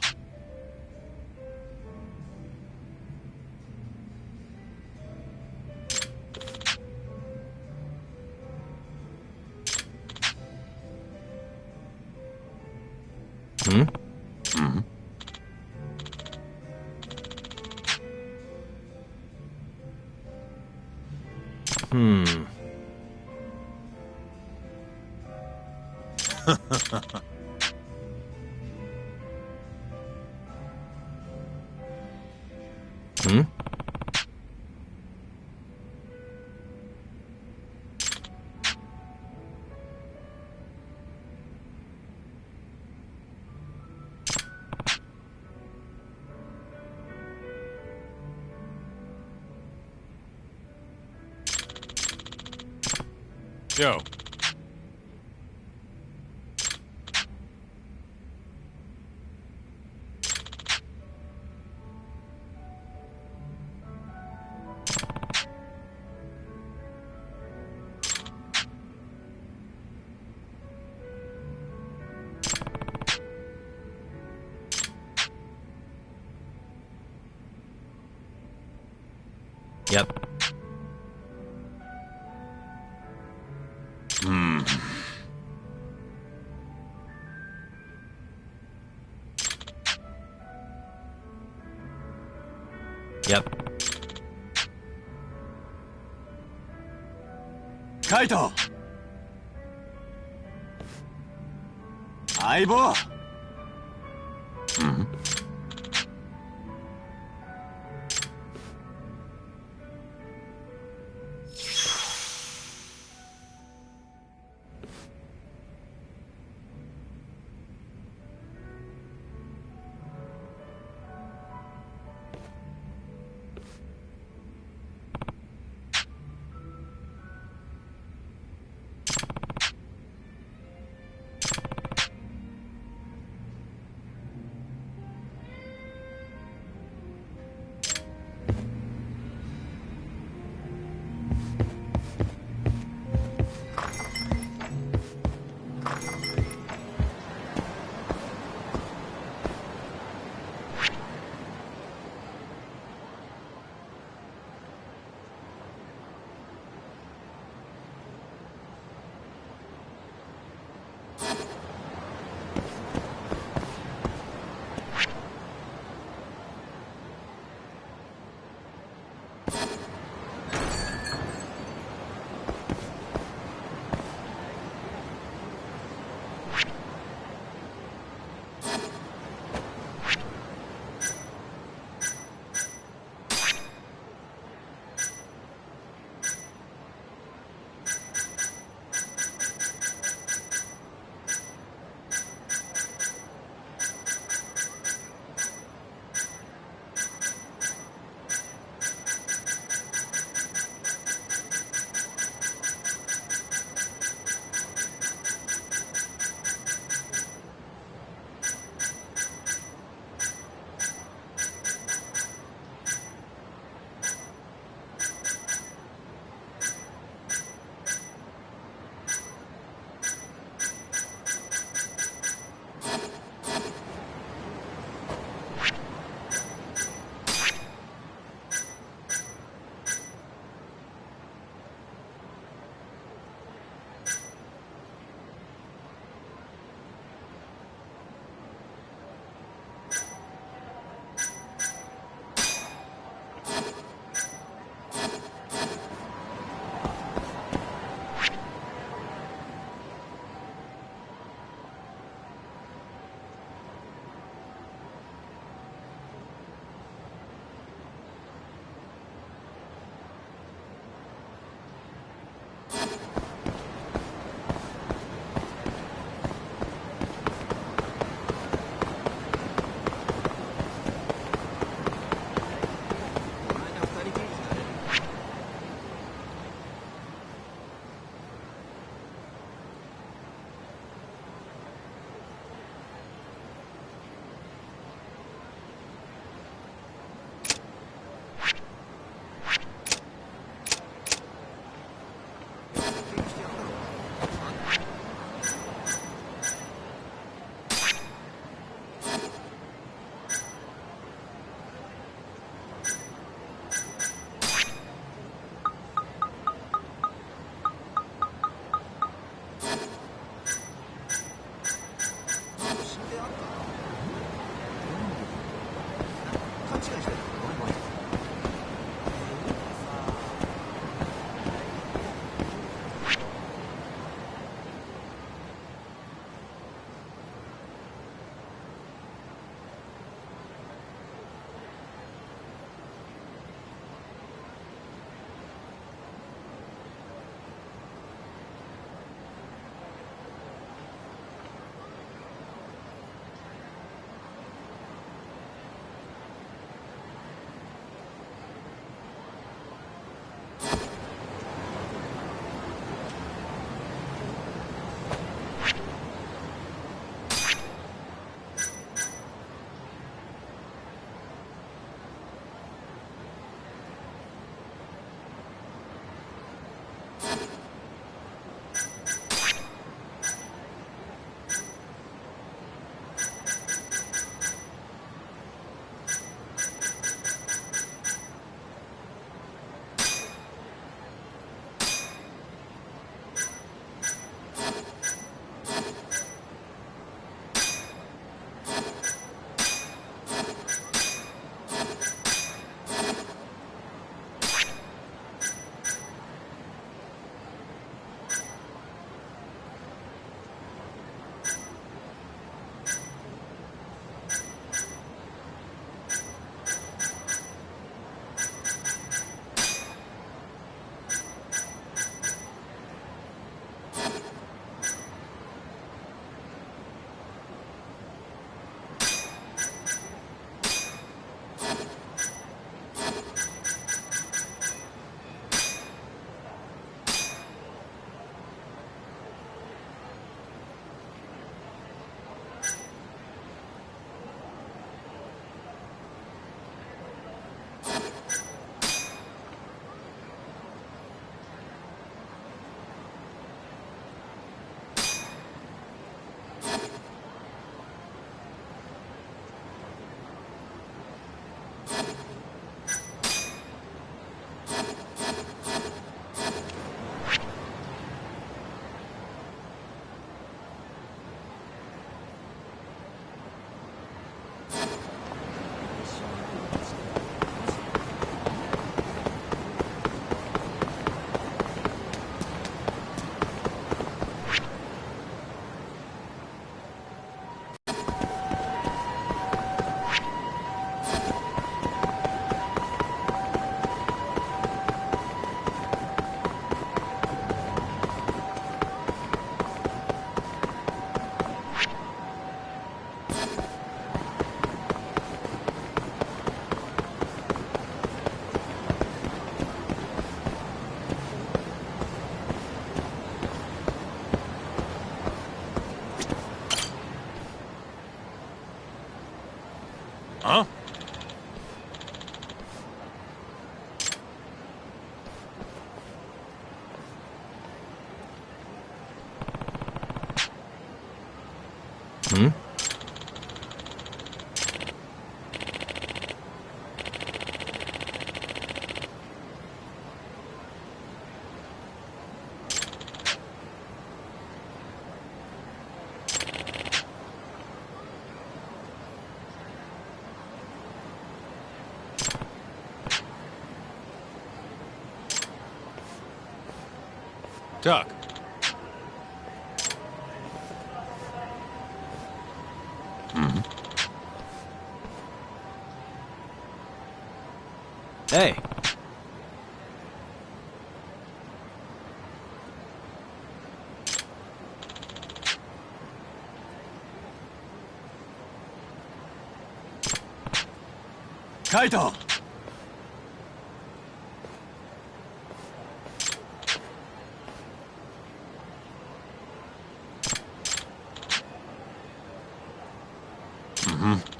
Hmm? Hmm? Hmm. Hmm? Yo. Yep. Hmm. Yep. Kaito! 相棒 Hmm. Hmm? Doc. Hmm? Hey. Kaito! Mm-hmm.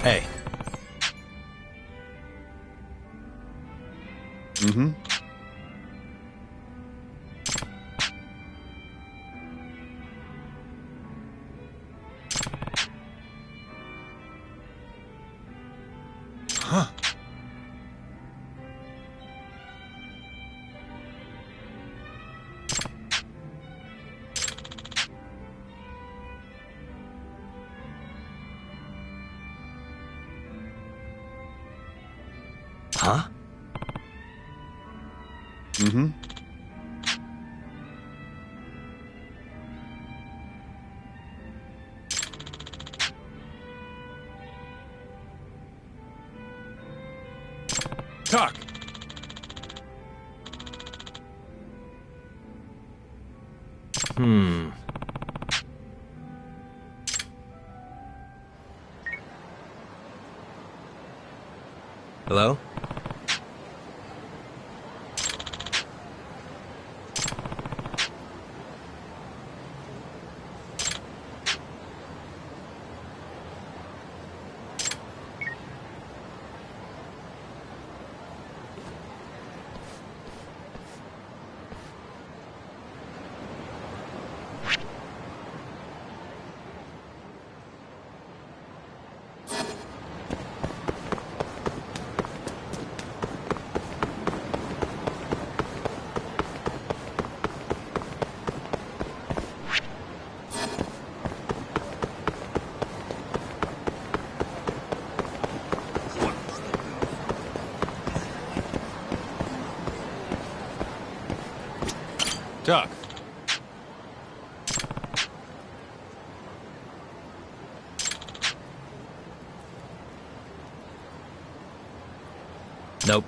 Hey. Mm-hmm. Huh. Huh? Mm-hmm. Doc! Hmm. Hello? Doc. Nope.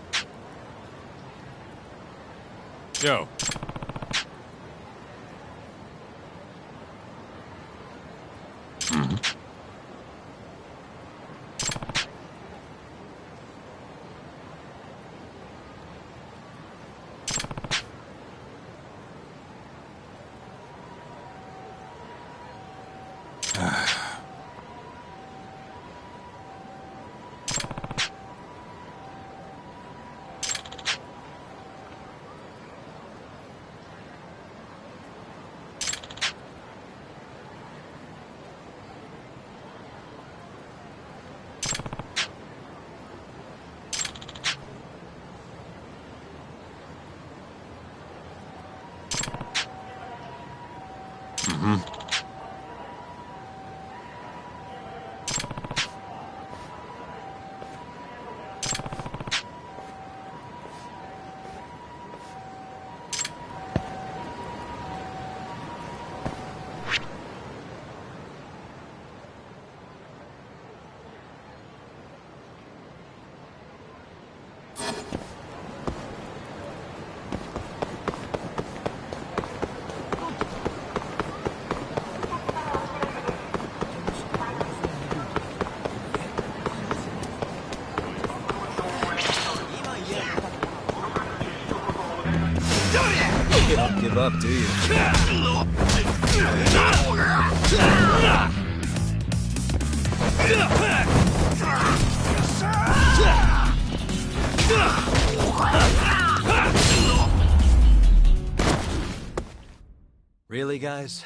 Yo. You don't give up, do you? Really, guys?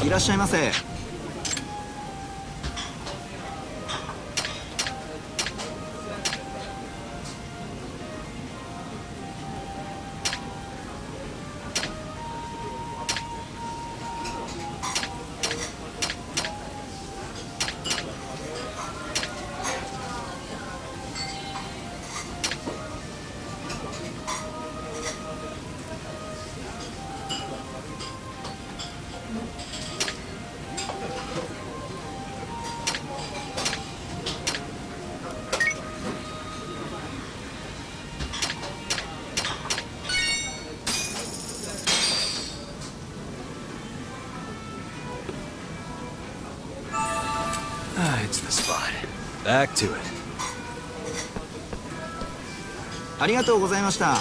いらっしゃいませ。It's the spot. Back to it. ありがとうございました。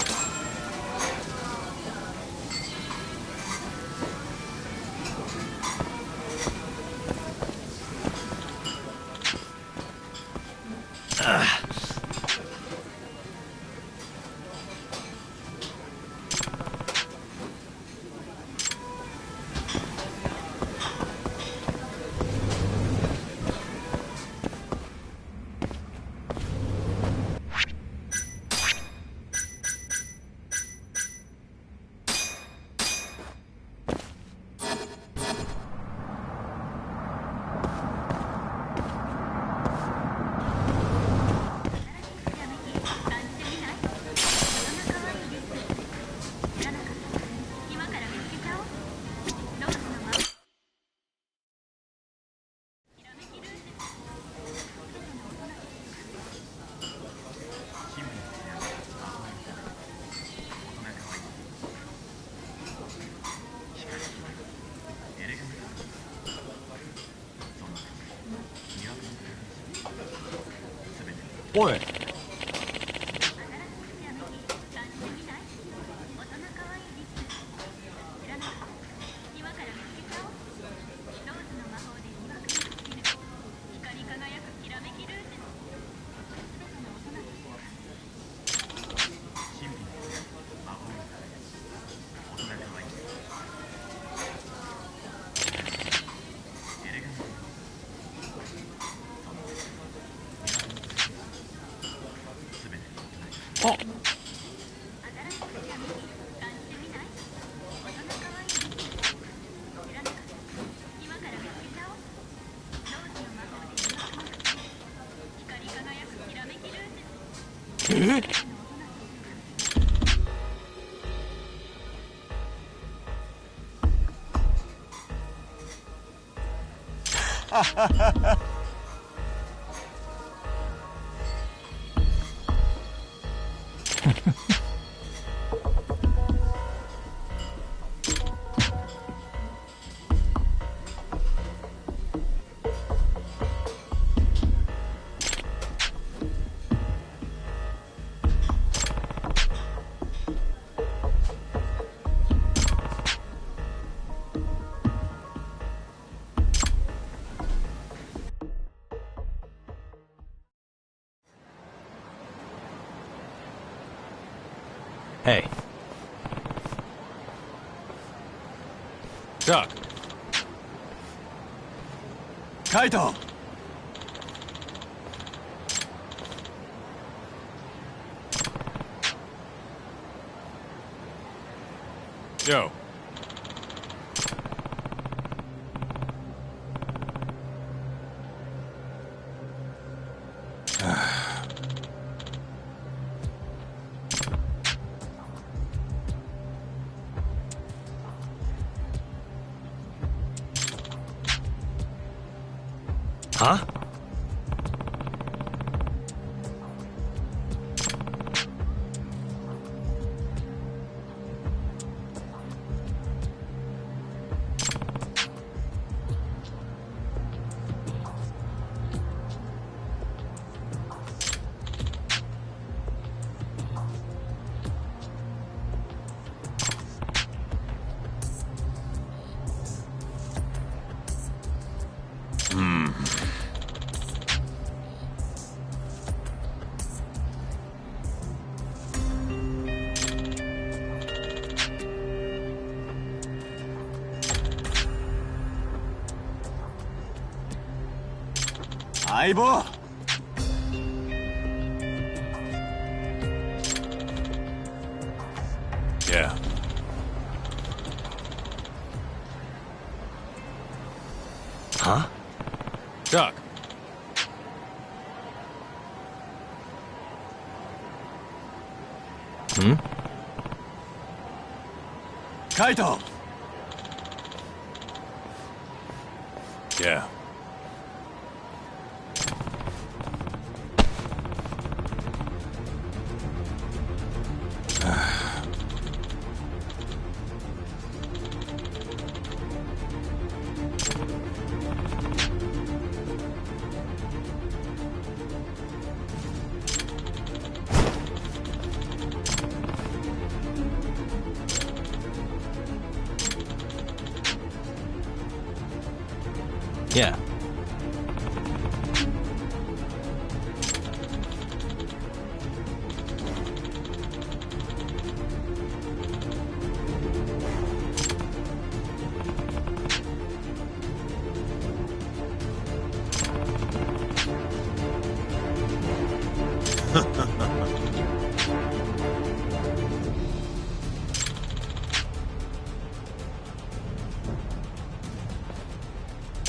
What? Hey. Doc. Kaito! Yo. Huh? Aibo! Yeah. Huh? Doc. Hmm? Kaito! Yeah. Yeah.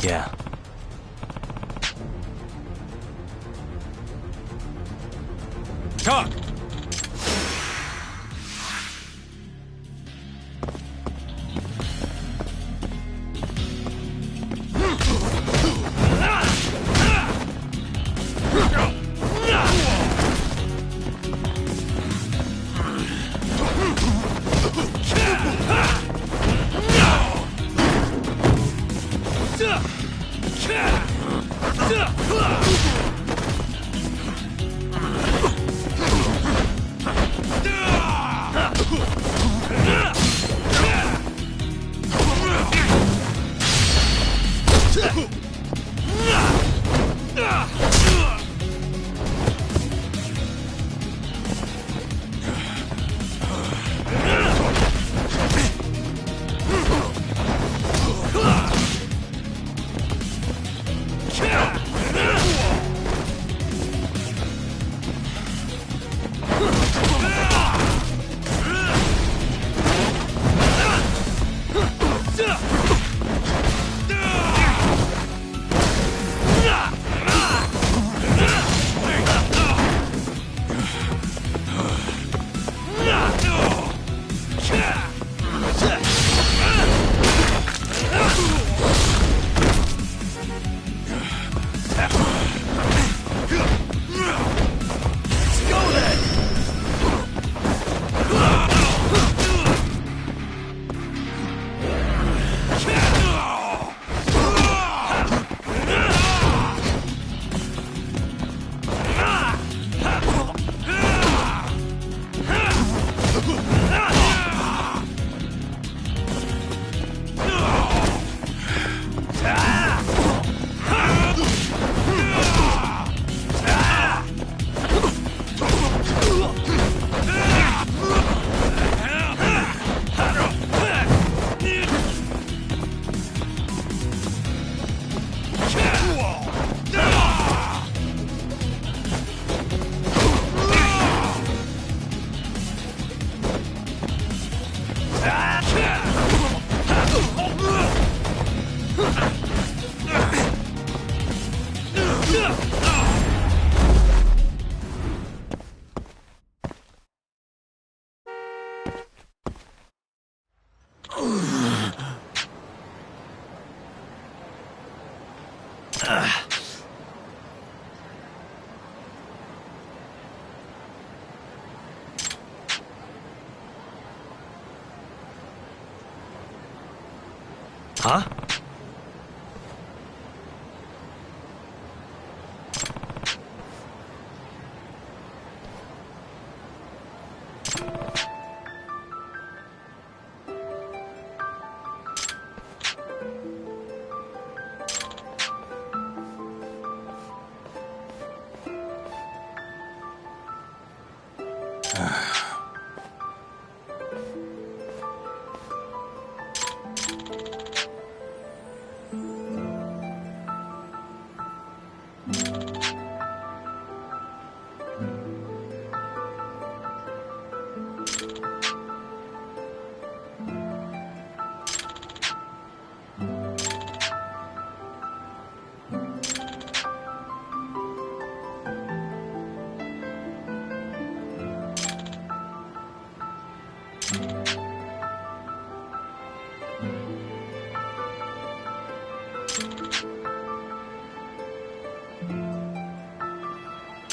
Yeah. Talk! Huh?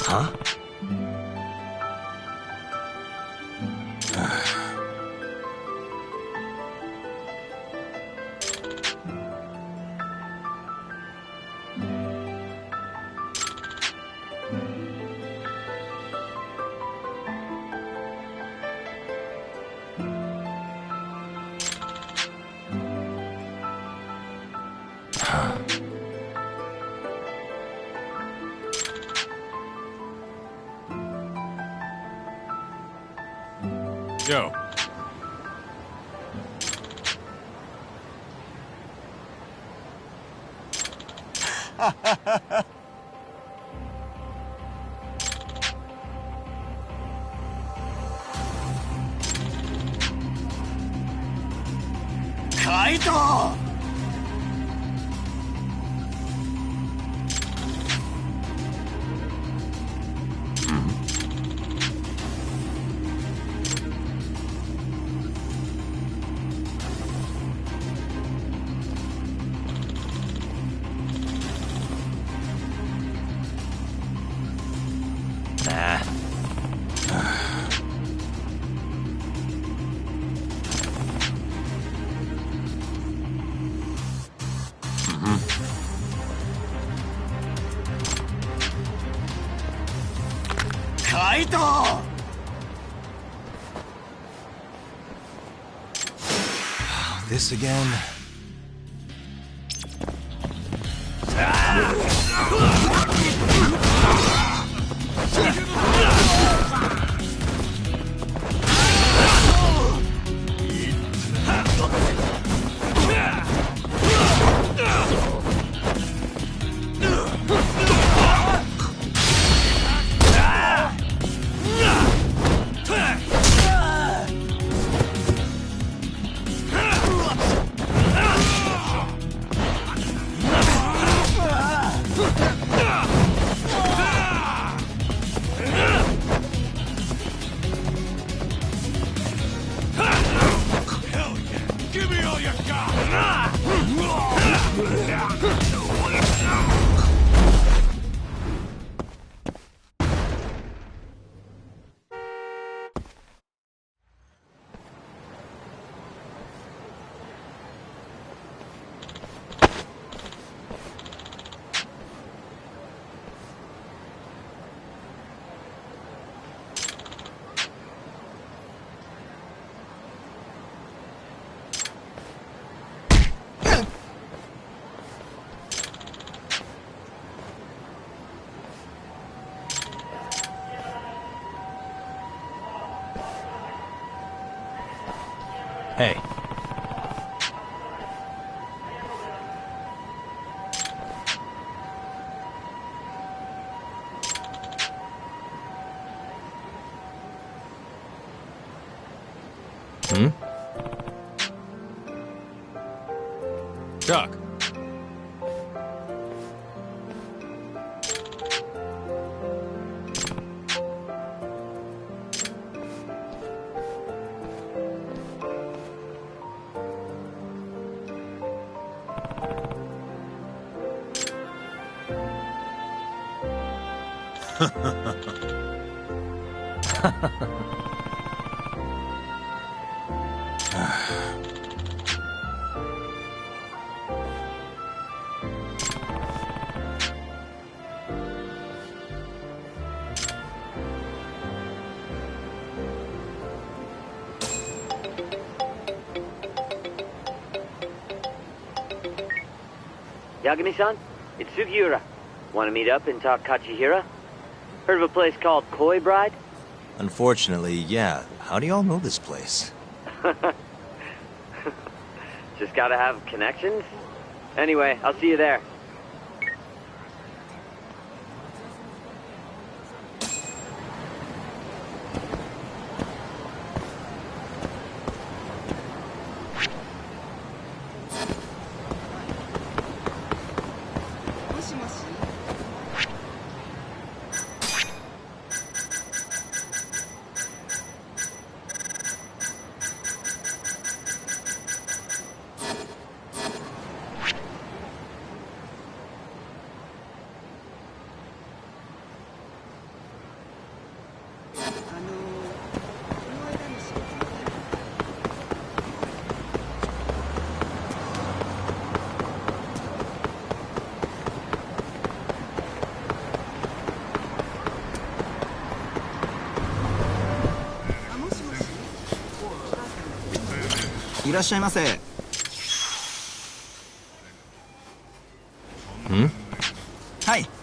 Huh? Yo. Kaito! Kaito! This again? Hey. Hmm? Doc. Yagami-san, it's Sugiura. Want to meet up and talk Kachihira? Heard of a place called Koi Bride? Unfortunately, yeah. How do y'all know this place? Just gotta have connections? Anyway, I'll see you there.いらっしゃいませ。Hmm? はい。